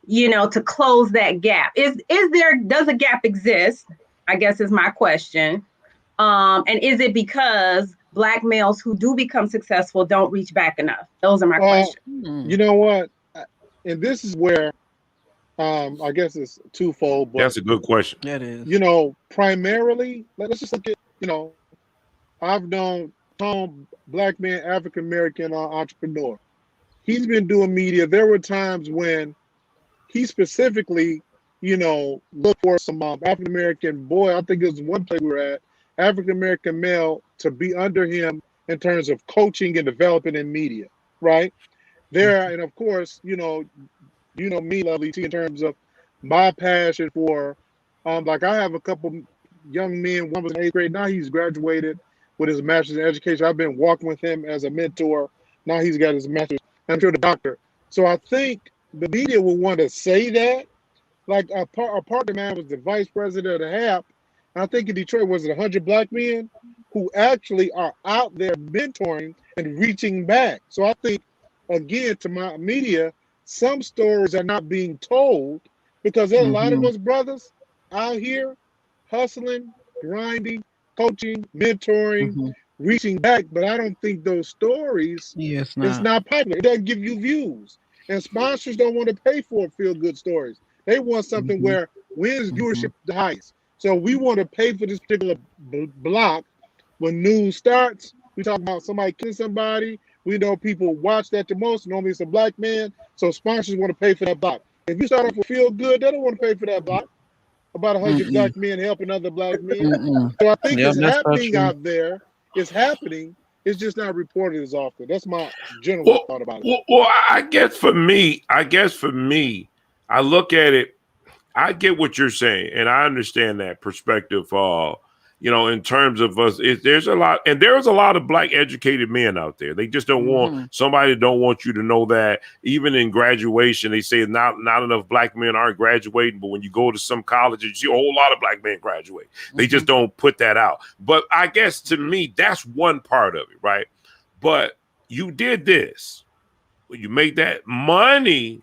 to close that gap? Does a gap exist? I guess is my question. And is it because Black males who do become successful don't reach back enough? Those are my questions. You know what? And this is where I guess it's twofold. But that's a good question. That is. Primarily, let's just look at, I've known Tom, Black man, African American entrepreneur. He's been doing media. There were times when he specifically, looked for some African American boy. I think it was one place we were at, African American male, to be under him in terms of coaching and developing in media, right? And of course, me, Lovely T, in terms of my passion for, like I have a couple young men. One was in 8th grade. Now he's graduated with his master's in education. I've been walking with him as a mentor. Now he's got his master's. I'm sure the doctor. So I think the media will want to say that. Like our partner man was the vice president of the HAP. And I think in Detroit, was it 100 Black men who actually are out there mentoring and reaching back. So I think, again, to my media, some stories are not being told because there are a lot of us brothers out here hustling, grinding, coaching, mentoring, reaching back. But I don't think those stories, it's not popular. It doesn't give you views. And sponsors don't want to pay for feel-good stories. They want something where when's viewership the highest. So we want to pay for this particular block. When news starts, we talk about somebody killing somebody. We know people watch that the most. Normally it's a Black man. So sponsors want to pay for that block. If you start off with feel good, they don't want to pay for that block. About 100 Black men helping other Black men. So I think it's happening out there. It's happening. It's just not reported as often. That's my general thought about it. Well, I guess for me, I look at it, I get what you're saying, and I understand that perspective. In terms of us, there's a lot of Black educated men out there. They just don't want somebody don't want you to know that. Even in graduation, they say not enough Black men aren't graduating, but when you go to some colleges, you see a whole lot of Black men graduate. They just don't put that out. But I guess to me, that's one part of it, right? But you did this. You made that money.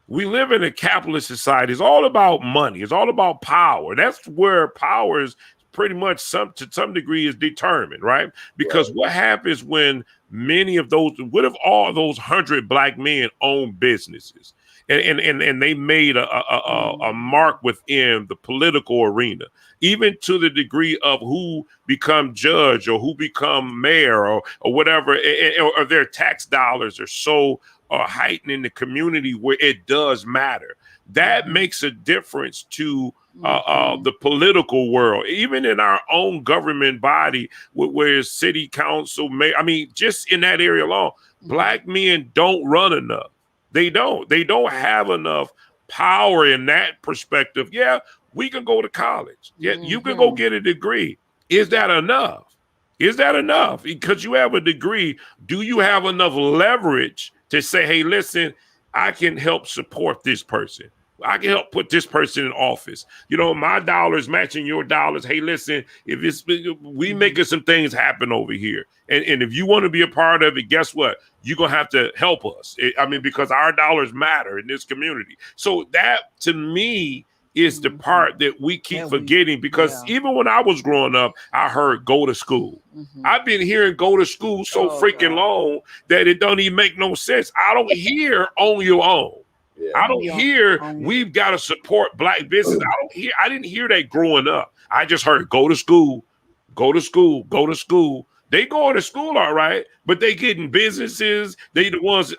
We live in a capitalist society. It's all about money. It's all about power. That's where power is pretty much to some degree is determined, right? Because what happens when what if all those 100 Black men own businesses and they made a mark within the political arena, even to the degree of who become judge or who become mayor or whatever, or their tax dollars are so heightened in the community where it does matter. That makes a difference to the political world, even in our own government body, where city council, just in that area alone, Black men don't run enough. They don't have enough power in that perspective. Yeah, we can go to college. Yeah, you can go get a degree. Is that enough? Because you have a degree, do you have enough leverage to say, hey, listen, I can help support this person. I can help put this person in office. My dollars matching your dollars. Hey, listen, we making some things happen over here. And if you want to be a part of it, guess what? You're going to have to help us. Because our dollars matter in this community. So that, to me, is the part that we keep forgetting, because even when I was growing up, I heard go to school. I've been hearing go to school so freaking long that it don't even make no sense. I don't hear on your own. I don't hear we've got to support Black business. I didn't hear that growing up. I just heard go to school, go to school, go to school. They going to school all right, but they getting businesses. They the ones.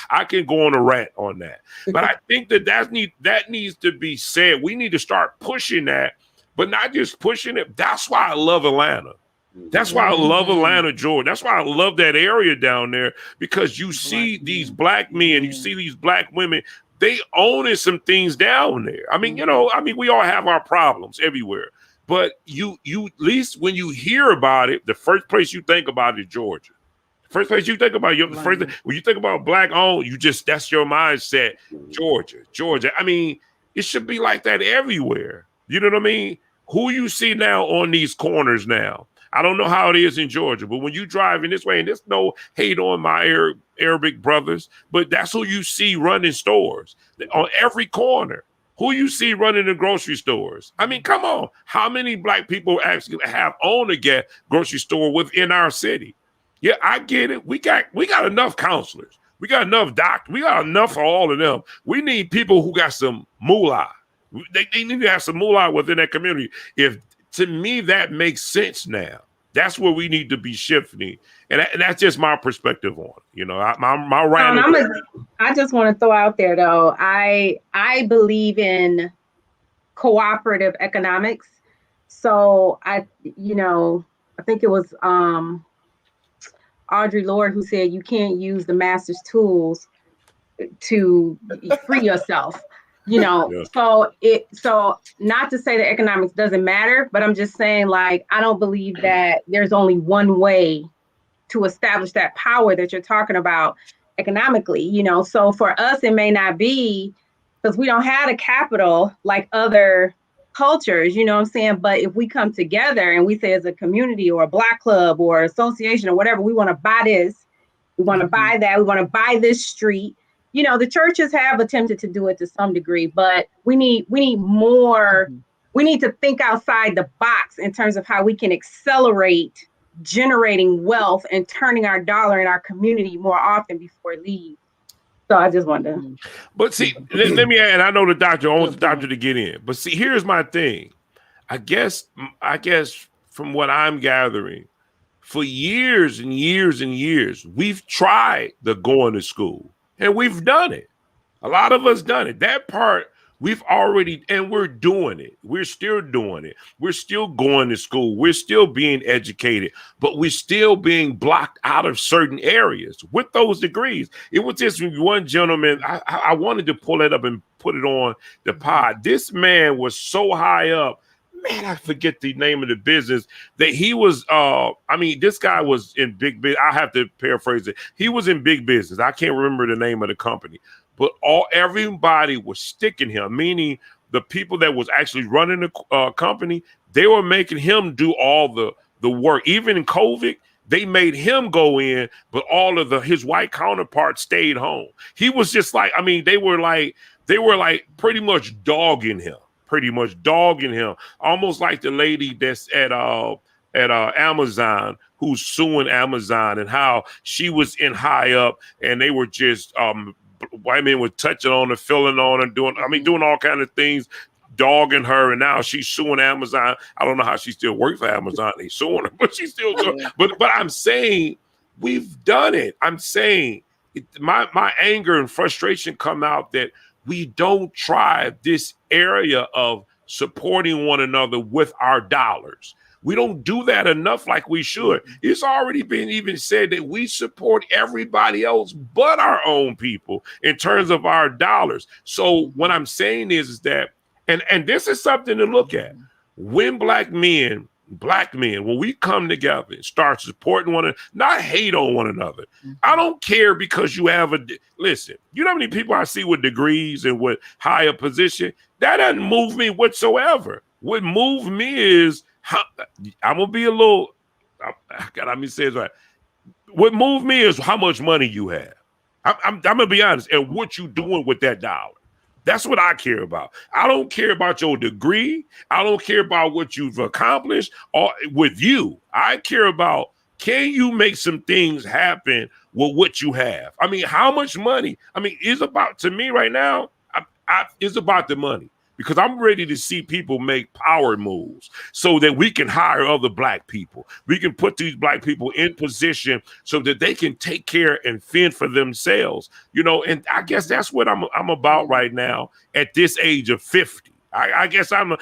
I can go on a rant on that, but I think that needs to be said. We need to start pushing that, but not just pushing it. That's why I love Atlanta. That's why I love Atlanta, Georgia. That's why I love that area down there, because you see these Black men, you see these Black women, they owning some things down there. We all have our problems everywhere, but you at least when you hear about it, the first place you think about is Georgia. The first place you think about when you think about Black owned, that's your mindset. Georgia. It should be like that everywhere. You know what I mean? Who you see now on these corners now? I don't know how it is in Georgia, but when you drive in this way, and there's no hate on my Arabic brothers, but that's who you see running stores on every corner. Who you see running the grocery stores? I mean, come on. How many black people actually have owned a grocery store within our city? Yeah, I get it. We got enough counselors. We got enough doctors. We got enough for all of them. We need people who got some moolah. They need to have some moolah within that community. To me, that makes sense now. That's where we need to be shifting. And that's just my perspective on it. You know, my random. I just want to throw out there, though, I believe in cooperative economics. So I think it was Audre Lorde who said you can't use the master's tools to free yourself. Yeah. So not to say that economics doesn't matter, but I'm just saying, like, I don't believe that there's only one way to establish that power that you're talking about economically, So for us, it may not be because we don't have a capital like other cultures, you know what I'm saying? But if we come together and we say as a community or a Black club or association or whatever, we want to buy this, we want to buy that, we want to buy this street. The churches have attempted to do it to some degree, but we need more. We need to think outside the box in terms of how we can accelerate generating wealth and turning our dollar in our community more often before it leaves. So I just wanted to. But see, let me add, I know the doctor owns the doctor to get in, but see, here's my thing. I guess from what I'm gathering, for years and years and years, we've tried the going to school. And we've done it. A lot of us done it. That part we've already, and we're doing it. We're still doing it. We're still going to school. We're still being educated, but we're still being blocked out of certain areas with those degrees. It was just one gentleman, I wanted to pull it up and put it on the pod. This man was so high up. Man, I forget the name of the business that he was. This guy was in big business. I have to paraphrase it. He was in big business. I can't remember the name of the company, but everybody was sticking him. Meaning the people that was actually running the company, they were making him do all the work. Even in COVID, they made him go in, but all of his white counterparts stayed home. He was just like, they were like pretty much dogging him. Almost like the lady that's at Amazon who's suing Amazon, and how she was in high up and they were just white men were touching on her, feeling on her, doing all kind of things, dogging her, and now she's suing Amazon. I don't know how she still works for Amazon. They suing her, but she's still doing. But I'm saying we've done it. I'm saying my anger and frustration come out that we don't try this area of supporting one another with our dollars. We don't do that enough like we should. It's already been even said that we support everybody else but our own people in terms of our dollars. So what I'm saying is that, and this is something to look at. When black men, when we come together and start supporting one another, not hate on one another. I don't care because you have listen, you know how many people I see with degrees and with higher position? That doesn't move me whatsoever. What moves me is I'm going to be a little, let me say it right. What moves me is how much money you have. I'm going to be honest, and what you doing with that dollar. That's what I care about. I don't care about your degree. I don't care about what you've accomplished or with you. I care about, can you make some things happen with what you have? How much money? It's about, to me right now, it's about the money. Because I'm ready to see people make power moves so that we can hire other black people. We can put these black people in position so that they can take care and fend for themselves. And I guess that's what I'm about right now at this age of 50. I guess I'm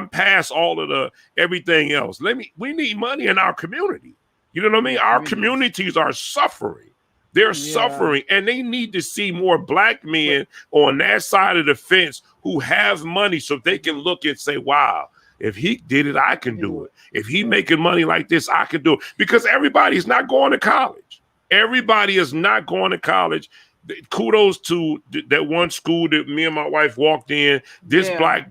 past all of the everything else. We need money in our community. You know what I mean? Our communities are suffering. They're suffering, and they need to see more black men on that side of the fence who have money so they can look and say, wow, if he did it, I can do it. If he making money like this, I can do it. Because everybody's not going to college. Everybody is not going to college. Kudos to that one school that me and my wife walked in. I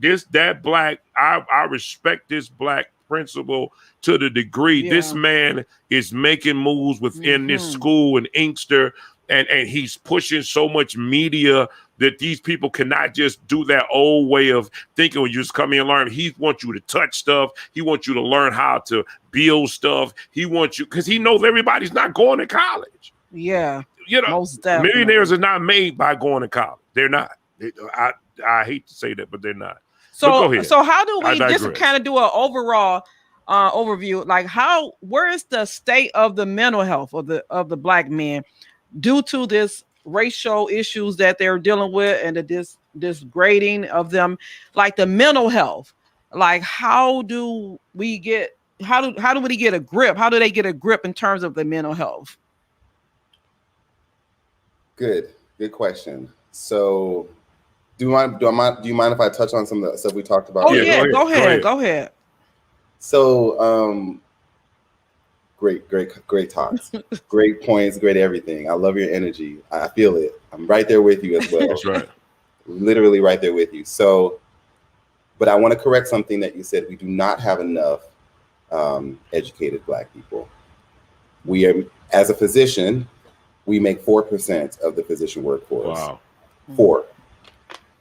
respect this black principal to the degree. Yeah. This man is making moves within this school in Inkster, and he's pushing so much media that these people cannot just do that old way of thinking when you just come in and learn. He wants you to touch stuff. He wants you to learn how to build stuff. He wants you, because he knows everybody's not going to college. Yeah. You know, Most definitely. millionaires are not made by going to college. They're not. I hate to say that, but they're not. So how do we just digress. kind of do an overall overview? Like where is the state of the mental health of the black men due to this racial issues that they're dealing with and this grading of them, like the mental health? Like how do we get a grip? How do they get a grip in terms of the mental health? Good question. So do you mind if I touch on some of the stuff we talked about? Oh yeah, go ahead. So great talks, great points, great everything. I love your energy. I feel it. I'm right there with you as well. That's right. Literally right there with you. So, but I want to correct something that you said. We do not have enough educated black people. We are, as a physician, we make 4% of the physician workforce. Wow. 4.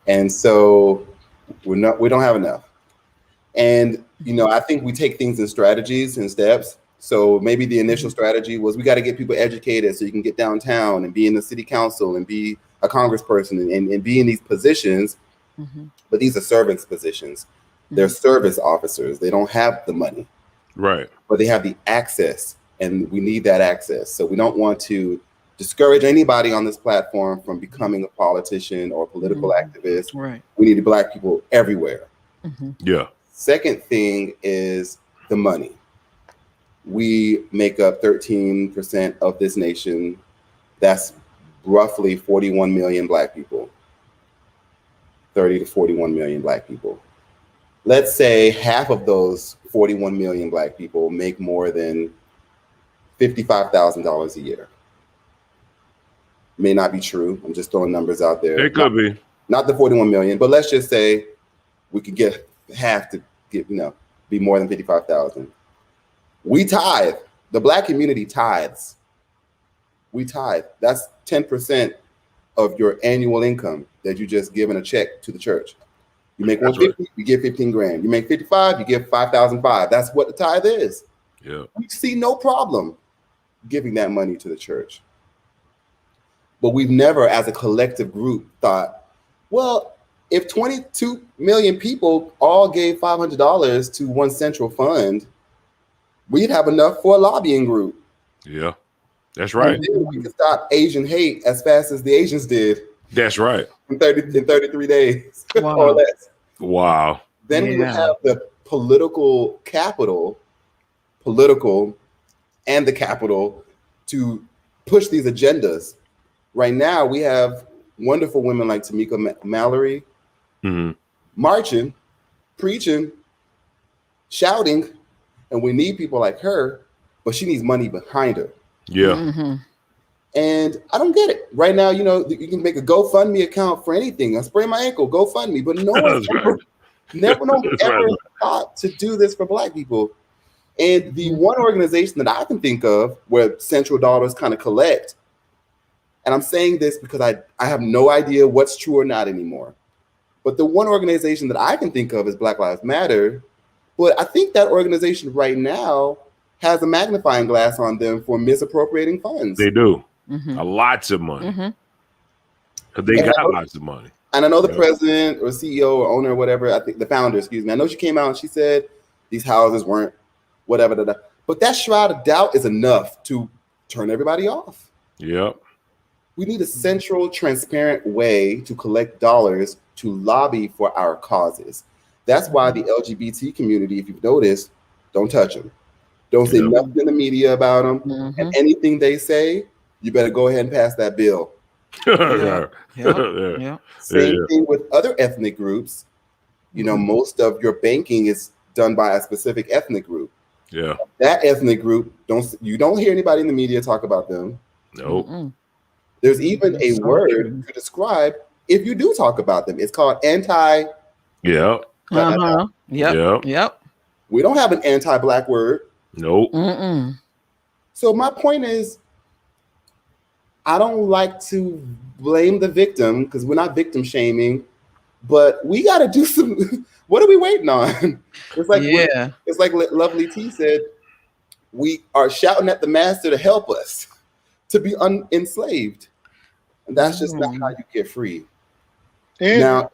And so we don't have enough. And, I think we take things in strategies and steps. So maybe the initial strategy was we got to get people educated so you can get downtown and be in the city council and be a congressperson and be in these positions. But these are servants positions. They're service officers. They don't have the money. Right. But they have the access, and we need that access. So we don't want to discourage anybody on this platform from becoming a politician or a political activist. Right. We need black people everywhere. Yeah. Second thing is the money. We make up 13% of this nation. That's roughly 41 million black people. 30 to 41 million black people. Let's say half of those 41 million black people make more than $55,000 a year. May not be true. I'm just throwing numbers out there. It could be. Not the 41 million, but let's just say we could get half to get, be more than 55,000. We tithe. The black community tithes. We tithe. That's 10% of your annual income that you just given a check to the church. You make 150, you give 15 grand. You make 55, you give 5,005. That's what the tithe is. Yeah. We see no problem giving that money to the church. But we've never, as a collective group, thought, well, if 22 million people all gave $500 to one central fund, we'd have enough for a lobbying group. Yeah, that's right. And then we could stop Asian hate as fast as the Asians did. That's right. In 33 days Wow. or less. Wow. Then we would have the political and the capital to push these agendas. Right now, we have wonderful women like Tamika Mallory marching, preaching, shouting, and we need people like her, but she needs money behind her. Yeah. And I don't get it. Right now, you can make a GoFundMe account for anything. I sprained my ankle, GoFundMe, but no one's never thought to do this for black people. And the one organization that I can think of where central dollars kind of collect, and I'm saying this because I have no idea what's true or not anymore, but the one organization that I can think of is Black Lives Matter. But I think that organization right now has a magnifying glass on them for misappropriating funds. They do. Lots of money. Because they got lots of money. And I know the president or CEO or owner or whatever, I think the founder, I know she came out and she said these houses weren't whatever. But that shroud of doubt is enough to turn everybody off. Yep. We need a central, transparent way to collect dollars to lobby for our causes. That's why the LGBT community, if you've noticed, don't touch them. Don't say nothing in the media about them. And anything they say, you better go ahead and pass that bill. Same thing with other ethnic groups. Most of your banking is done by a specific ethnic group. Yeah. That ethnic group, you don't hear anybody in the media talk about them. Nope. There's even a word to describe if you do talk about them. It's called anti. Yep. Yep. We don't have an anti-black word. Nope. So my point is, I don't like to blame the victim because we're not victim shaming, but we got to do some. What are we waiting on? It's like it's like Lovely T said. We are shouting at the master to help us to be enslaved, and that's just not how you get free. And now,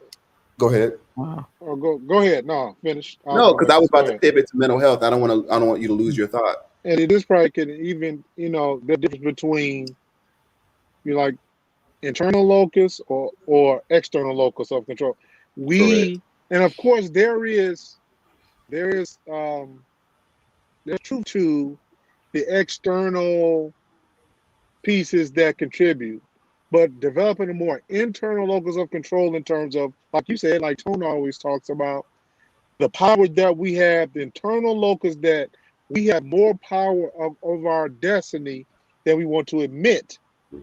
go ahead. Wow. Oh, go ahead. No, finish. No, because I was about to pivot to mental health. I don't want you to lose your thought. And this probably can even, the difference between like internal locus or external locus of control. And of course there is there's truth to the external pieces that contribute, but developing a more internal locus of control in terms of, like you said, like Tone always talks about, the power that we have, the internal locus that we have more power of our destiny than we want to admit.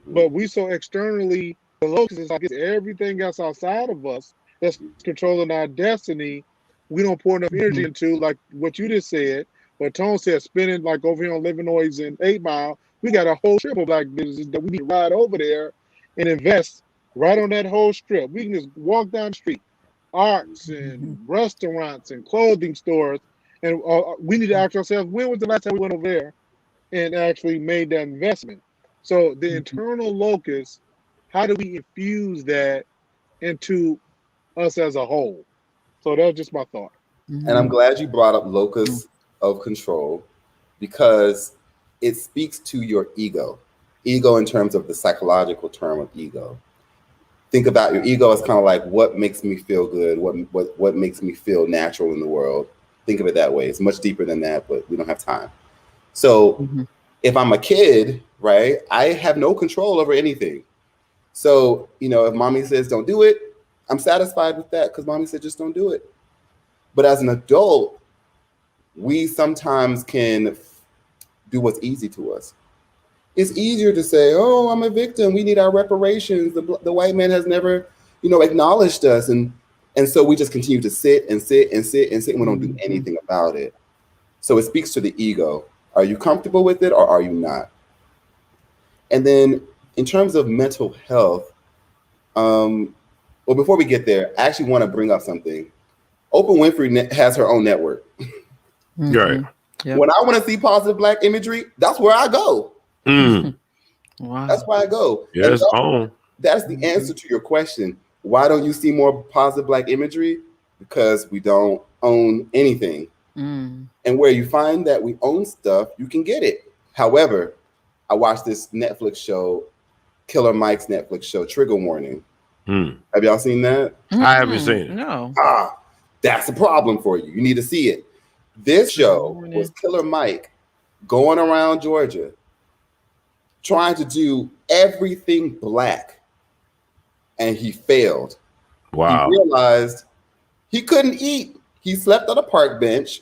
But we so externally, the locus is like it's everything else outside of us that's controlling our destiny. We don't pour enough energy into, like what you just said, what Tone said, spending like over here on Livernois and 8 Mile. We got a whole strip of black businesses that we need to ride over there and invest right on that whole strip. We can just walk down the street, arts and restaurants and clothing stores, and we need to ask ourselves, when was the last time we went over there and actually made that investment? So the internal locus, how do we infuse that into us as a whole? So that's just my thought. And I'm glad you brought up locus of control, because it speaks to your ego in terms of the psychological term of ego. Think about your ego as kind of like what makes me feel good, what makes me feel natural in the world. Think of it that way. It's much deeper than that, but we don't have time. So if I'm a kid, right, I have no control over anything. So, if mommy says don't do it, I'm satisfied with that because mommy said just don't do it. But as an adult, we sometimes can do what's easy to us. It's easier to say, oh, I'm a victim. We need our reparations. The white man has never, acknowledged us. And so we just continue to sit and sit and sit and sit, and we don't do anything about it. So it speaks to the ego. Are you comfortable with it or are you not? And then in terms of mental health, well, before we get there, I actually want to bring up something. Oprah Winfrey has her own network. Right. Yep. When I want to see positive black imagery, that's where I go. Wow. That's where I go. Yes, that's the answer to your question. Why don't you see more positive black imagery? Because we don't own anything. And where you find that we own stuff, you can get it. However, I watched this Netflix show, Killer Mike's Netflix show, Trigger Warning. Have y'all seen that? I haven't seen it. No. That's a problem for you. You need to see it. This show was Killer Mike going around Georgia trying to do everything black, and he failed. Wow. He realized he couldn't eat. He slept on a park bench.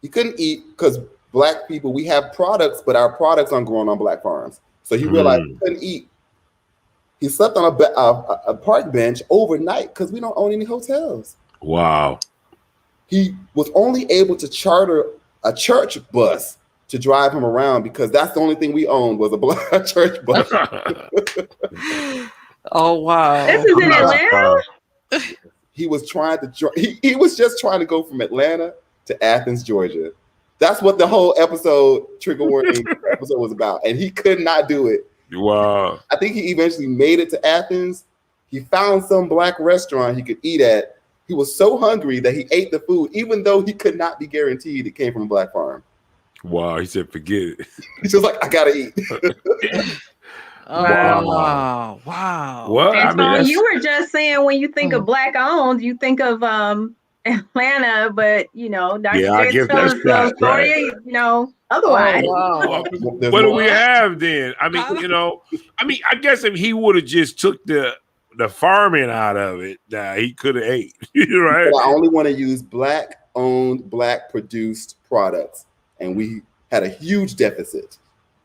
He couldn't eat because black people, we have products, but our products aren't grown on black farms. So he realized he couldn't eat. He slept on a park bench overnight because we don't own any hotels. Wow. He was only able to charter a church bus to drive him around because that's the only thing we owned was a black church bus. Oh, wow. This is in Atlanta? He was trying to he was just trying to go from Atlanta to Athens, Georgia. That's what the whole episode, Trigger Warning episode, was about. And he could not do it. Wow. I think he eventually made it to Athens. He found some black restaurant he could eat at. He was so hungry that he ate the food, even though he could not be guaranteed it came from a black farm. Wow. He said, forget it. He's just like, I gotta eat. Wow. Wow. Well, And so you were just saying when you think of black owned, you think of Atlanta, but Dr. J tells the story, otherwise. Oh, wow. What do we have then? I mean, I guess if he would have just took the farming out of it, he could have ate. Right? But I only want to use black owned, black produced products, and we had a huge deficit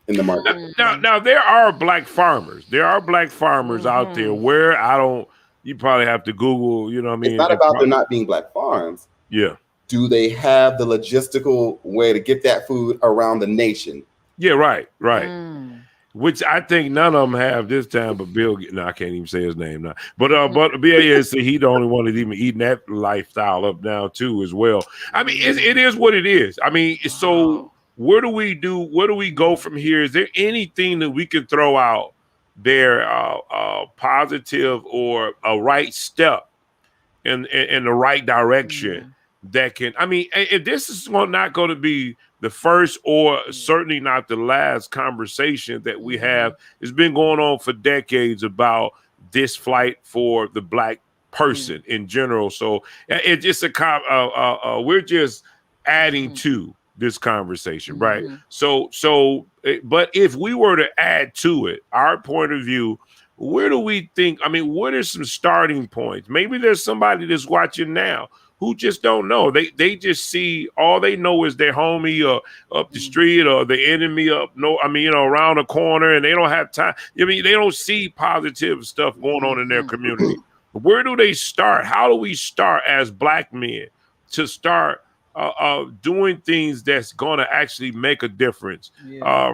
in the market. Now there are black farmers. There are black farmers out there where you probably have to Google, It's not about there not being black farms. Yeah. do they have the logistical way to get that food around the nation? Yeah, right. Which I think none of them have this time, but Bill. No, I can't even say his name now. But BAS, he the only one that's even eating that lifestyle up now too as well. I mean, it is what it is. I mean, so where do we go from here? Is there anything that we can throw out there, positive or a right step in the right direction that can? I mean, if this is not going to be the first or certainly not the last conversation that we have, it's been going on for decades about this flight for the Black person in general. So it's just we're just adding to this conversation, right? So, but if we were to add to it our point of view, where do we think? I mean, what are some starting points? Maybe there's somebody that's watching now who just don't know. They just see, all they know is their homie or up the street or the enemy around the corner, and they don't have time. I mean, they don't see positive stuff going on in their community. Where do they start? How do we start as Black men to start doing things that's going to actually make a difference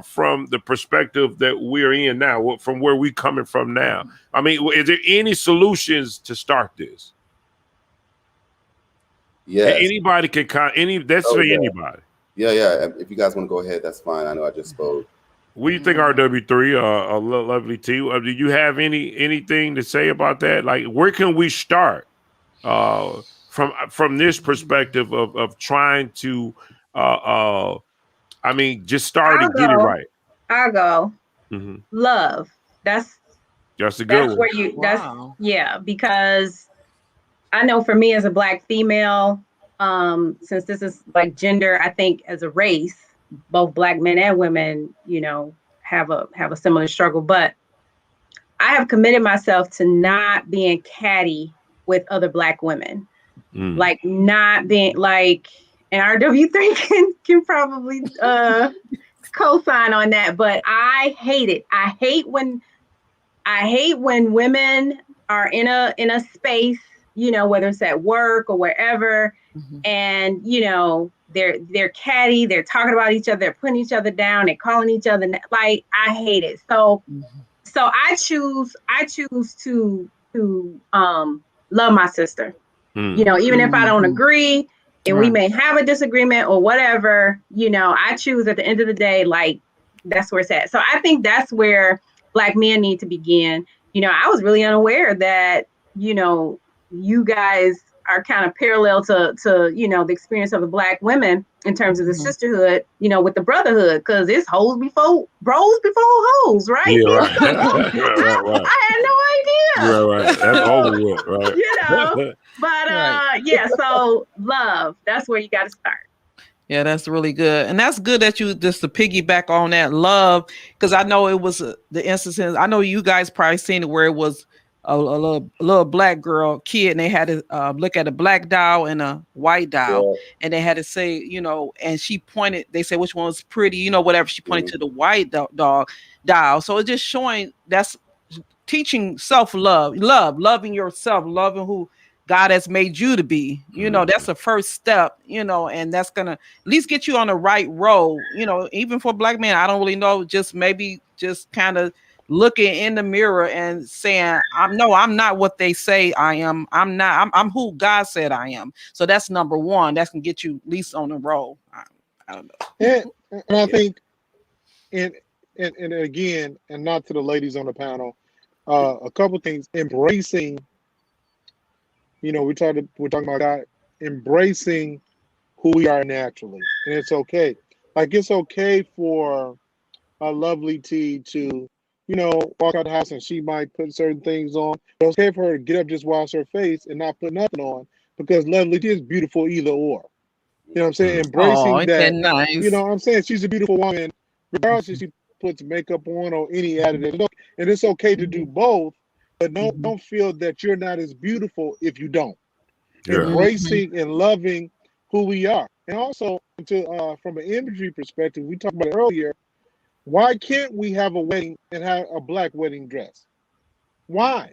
from the perspective that we're in now, from where we're coming from now? I mean, is there any solutions to start this? Yes. Anybody can that's for anybody. Yeah. If you guys want to go ahead, that's fine. I know I just spoke. What do you think, RW3, Lovely T? Do you have anything to say about that? Like, where can we start from this perspective of trying to just start and get it right? I'll go. Love. That's a good one. Where because I know for me as a Black female, since this is like gender, I think as a race, both Black men and women, have a similar struggle. But I have committed myself to not being catty with other Black women, like not being like, and RW3 can probably co-sign on that. But I hate it. I hate when women are in a space, whether it's at work or wherever, and they're catty, they're talking about each other, they're putting each other down, they're calling each other, like, I hate it. So I choose to love my sister. Even if I don't agree and we may have a disagreement or whatever, I choose at the end of the day, like, that's where it's at. So I think that's where Black men need to begin. I was really unaware that, you guys are kind of parallel to the experience of the Black women in terms of the sisterhood, with the brotherhood, because it's hoes before bros before hoes, right? Yeah, right. Right. I had no idea. Right. That's over with, right? But so love, that's where you got to start. Yeah, that's really good. And that's good that you just to piggyback on that love, because I know it was the instances. I know you guys probably seen it where it was a little Black kid, and they had to look at a Black doll and a white doll, and they had to say, and she pointed, they said which one was pretty, whatever. She pointed to the white doll. So it's just showing, that's teaching self-love, loving yourself, loving who God has made you to be. That's the first step, and that's gonna at least get you on the right road. Even for Black men, I don't really know, just maybe just kind of looking in the mirror and saying, I'm not what they say I am. I'm who God said I am. So that's number one. That can get you at least on the road. I don't know. And I think, and again, and not to the ladies on the panel, a couple things. Embracing, we're talking about God, embracing who we are naturally, and it's okay. Like, it's okay for a Lovely T to, walk out the house and she might put certain things on. But it's okay for her to get up, just wash her face and not put nothing on, because Lovely T is beautiful either or. You know what I'm saying? Embracing that. Nice. You know what I'm saying? She's a beautiful woman, regardless if she puts makeup on or any additive. And it's okay to do both, but don't feel that you're not as beautiful if you don't. Yeah. Embracing and loving who we are. And also, from an imagery perspective, we talked about it earlier. Why can't we have a wedding and have a Black wedding dress? Why?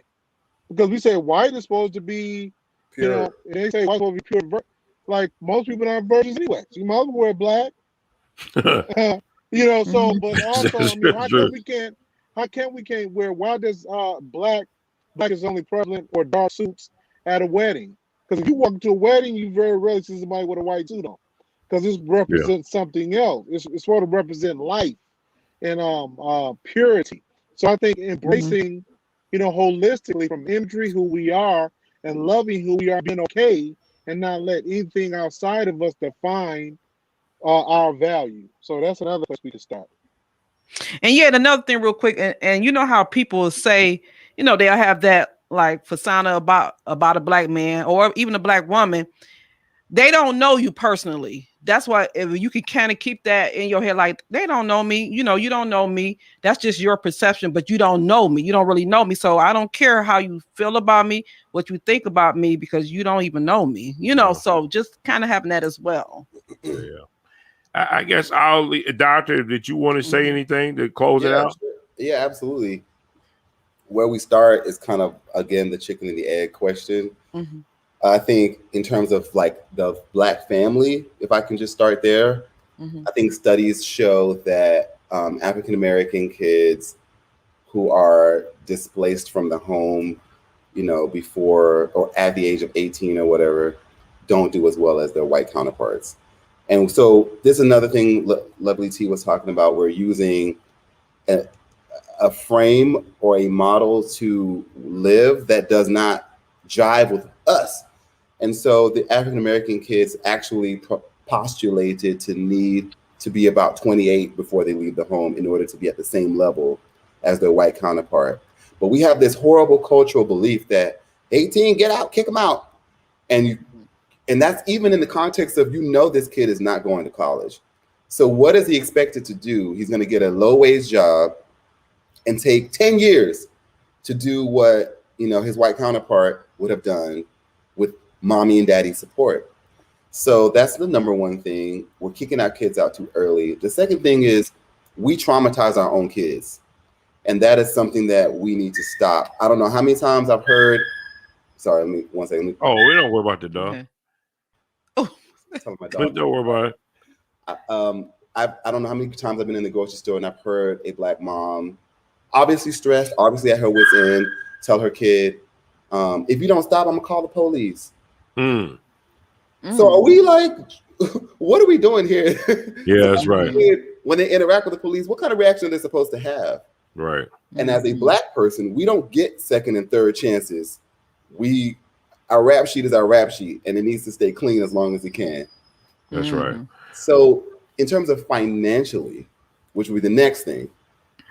Because we say white is supposed to be, pure. And they say white is supposed to be pure. like most people aren't virgins anyway. So you might as well wear black. You know, so but also, I mean, how can we can't wear? Why does black is only prevalent or dark suits at a wedding? Because if you walk into a wedding, you very rarely see somebody with a white suit on, because this represents something else. It's supposed to represent life and purity. So I think embracing, you know, holistically from imagery who we are and loving who we are, being okay, and not let anything outside of us define our value. So that's another place we can start. And yet another thing real quick, and you know how people say, you know, they'll have that like persona about a black man or even a black woman. They don't know you personally. That's why if you can kind of keep that in your head, like they don't know me, you know, you don't know me. That's just your perception, but you don't know me. You don't really know me. So I don't care how you feel about me, what you think about me, because you don't even know me, you know. So just kind of having that as well. Yeah. I guess Doctor, did you want to say anything to close it out? Sure. Yeah, absolutely. Where we start is kind of, again, the chicken and the egg question. I think in terms of like the black family, if I can just start there, I think studies show that African-American kids who are displaced from the home, you know, before or at the age of 18 or whatever, don't do as well as their white counterparts. And so this is another thing Lovely T was talking about. We're using a frame or a model to live that does not jive with us. And so the African-American kids actually postulated to need to be about 28 before they leave the home in order to be at the same level as their white counterpart. But we have this horrible cultural belief that 18, get out, kick them out. And that's even in the context of, you know, this kid is not going to college. So what is he expected to do? He's going to get a low-wage job and take 10 years to do what, you know, his white counterpart would have done with mommy and daddy's support. So that's the number one thing. We're kicking our kids out too early. The second thing is we traumatize our own kids. And that is something that we need to stop. I don't know how many times I've heard. Sorry, let me one second. Oh, we don't worry about the dog. Okay. Oh, Don't worry about it. I don't know how many times I've been in the grocery store and I've heard a black mom, obviously stressed, obviously at her wit's end, tell her kid, if you don't stop, I'm gonna call the police. So are we like, what are we doing here? Yeah, that's right. When they interact with the police, what kind of reaction are they supposed to have? Right. And as a black person, we don't get second and third chances. Our rap sheet is our rap sheet, and it needs to stay clean as long as it can. That's right. So in terms of financially, which would be the next thing,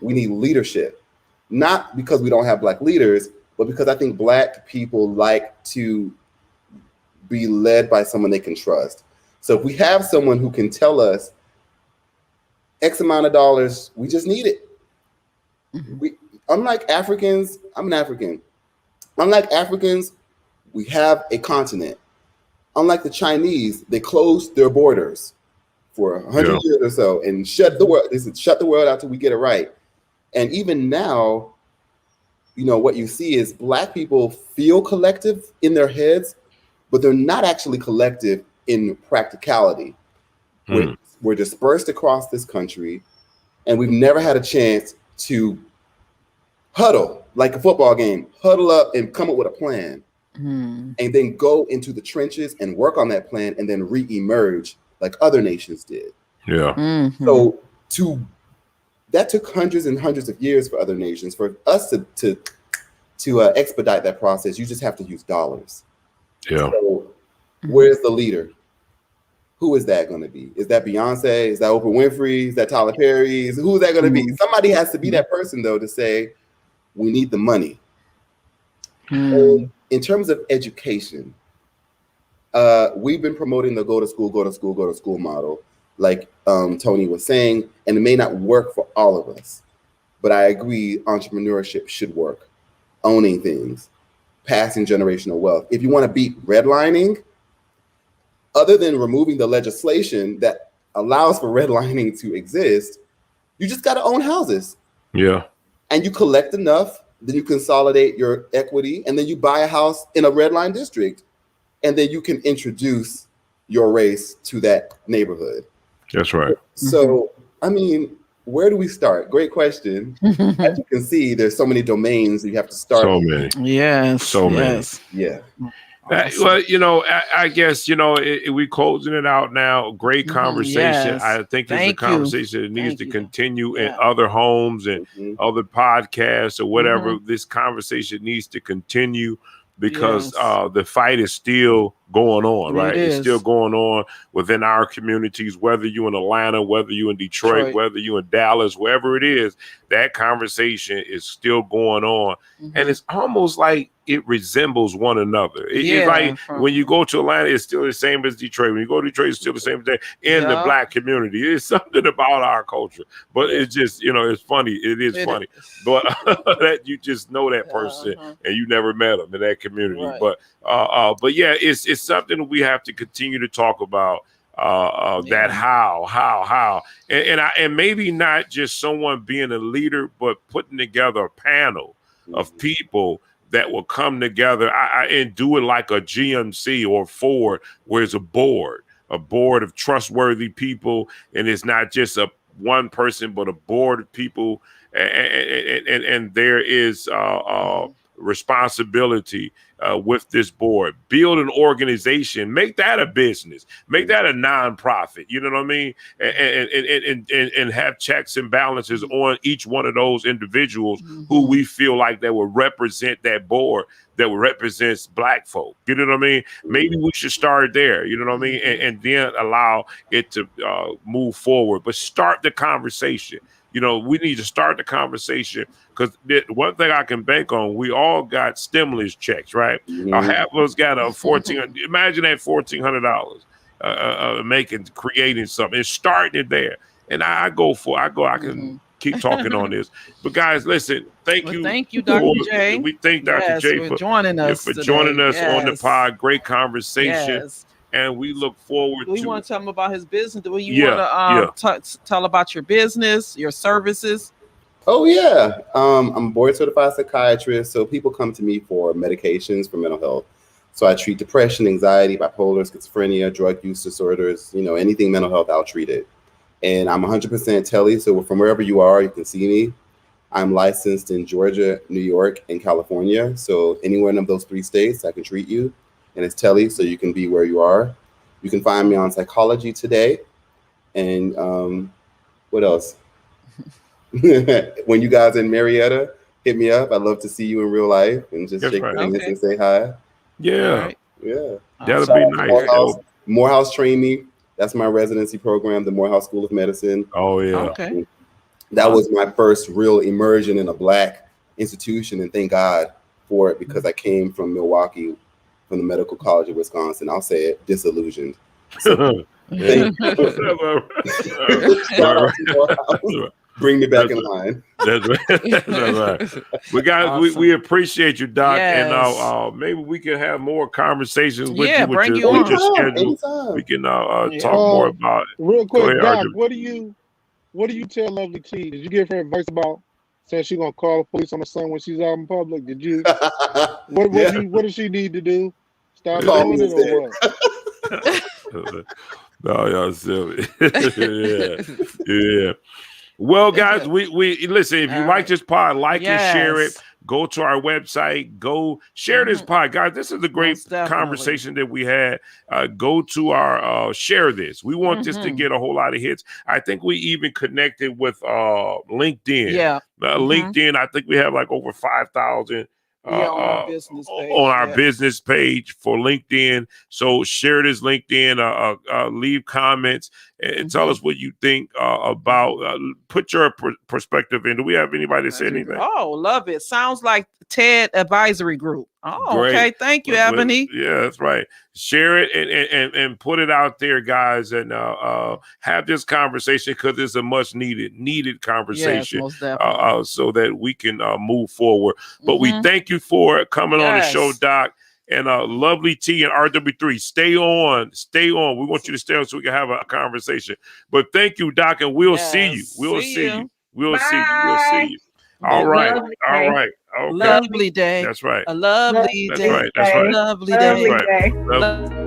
we need leadership. Not because we don't have black leaders, but because I think black people like to be led by someone they can trust. So if we have someone who can tell us X amount of dollars, we just need it. Unlike Africans, I'm an African. Unlike Africans, we have a continent. Unlike the Chinese, they closed their borders for 100 years or so and shut the world. They said, shut the world out till we get it right. And even now, you know, what you see is black people feel collective in their heads, but they're not actually collective in practicality. We're dispersed across this country, and we've never had a chance to huddle like a football game, huddle up and come up with a plan, and then go into the trenches and work on that plan and then re-emerge like other nations did. Yeah. So that took hundreds and hundreds of years for other nations. For us to expedite that process, you just have to use dollars. Yeah. So where's the leader? Who is that going to be? Is that Beyonce? Is that Oprah Winfrey? Is that Tyler Perry? Who is that going to be? Somebody has to be that person, though, to say, we need the money. In terms of education, we've been promoting the go to school model, like Tony was saying, and it may not work for all of us, but I agree entrepreneurship should work. Owning things, passing generational wealth. If you want to beat redlining, other than removing the legislation that allows for redlining to exist, you just got to own houses. Yeah. And you collect enough, then you consolidate your equity, and then you buy a house in a red line district. And then you can introduce your race to that neighborhood. That's right. So, I mean, where do we start? Great question. As you can see, there's so many domains you have to start. So many. Yes. So many. Yeah. Awesome. Well, you know, I guess, you know, we closing it out now. Great conversation. Yes. I think it's a conversation that needs to continue in other homes and other podcasts or whatever. This conversation needs to continue because the fight is still going on, right? It's still going on within our communities, whether you're in Atlanta, whether you're in Detroit, whether you're in Dallas, wherever it is, that conversation is still going on. And it's almost like it resembles one another. It's like when you go to Atlanta, it's still the same as Detroit. When you go to Detroit, it's still the same thing in the Black community. It's something about our culture, but it's just, you know, it's funny. It is funny, but that you just know that person and you never met them in that community. But yeah, it's something we have to continue to talk about. That how and maybe not just someone being a leader, but putting together a panel of people that will come together and do it like a GMC or Ford, where it's a board of trustworthy people, and it's not just one person, but a board of people, and there is responsibility with this board. Build an organization, make that a business, make that a nonprofit. You know what I mean? And have checks and balances on each one of those individuals who we feel like that will represent that board, that represents Black folk. You know what I mean? Maybe we should start there. You know what I mean? And then allow it to move forward, but start the conversation. You know, we need to start the conversation, because one thing I can bank on, we all got stimulus checks, right? Half of us got a $1,400. Imagine that $1,400 creating something and starting it there. And I can keep talking on this. But guys, listen, thank you. Thank you, Dr. J. We thank Dr. J for joining us on the pod. Great conversation. And we look forward to. We want to tell him about his business. Do you want to tell about your business, your services? Oh, yeah. I'm a board certified psychiatrist. So people come to me for medications for mental health. So I treat depression, anxiety, bipolar, schizophrenia, drug use disorders, you know, anything mental health, I'll treat it. And I'm 100% tele. So from wherever you are, you can see me. I'm licensed in Georgia, New York, and California. So anywhere in those 3 states, I can treat you. And it's tele, so you can be where you are. You can find me on Psychology Today. And what else? When you guys in Marietta, hit me up. I'd love to see you in real life and just shake hands and say hi. Yeah. Yeah. That'll be nice. Morehouse trained me. That's my residency program, the Morehouse School of Medicine. Oh, yeah. Okay. That was my first real immersion in a Black institution, and thank God for it, because I came from Milwaukee, from the Medical College of Wisconsin. I'll say it, disillusioned. So, thank you. Bring me back in line. That's right. We appreciate you, Doc, and maybe we can have more conversations with you. Bring you on. Your schedule. We can talk more about. Real quick, Doc, what do you tell Lovely T? Did you give her advice about saying she's gonna call the police on her son when she's out in public? Did you? What does she need to do? Stop doing it or what? No, y'all silly. Yeah. Well, guys, we listen. If you like this pod, and share it. Go to our website. Go share this pod, guys. This is a great conversation that we had. Go to our share this. We want this to get a whole lot of hits. I think we even connected with LinkedIn. Yeah, LinkedIn. I think we have like over 5,000. On our business page. On our business page for LinkedIn. So share this LinkedIn, leave comments and tell us what you think about, put your perspective in. Do we have anybody to say anything? Oh, love it. Sounds like TED Advisory Group. Oh, great. Okay. Thank you, Ebony. Yeah, that's right. Share it and put it out there, guys, and have this conversation, because it's a much needed conversation, most definitely. so that we can move forward. But we thank you for coming on the show, Doc. And Lovely T and RW3, stay on. We want you to stay on so we can have a conversation. But thank you, Doc, and we'll see you. We'll see you. We'll see you. All right. Okay. Lovely day. That's right. A lovely day. That's right. Lovely day. That's right.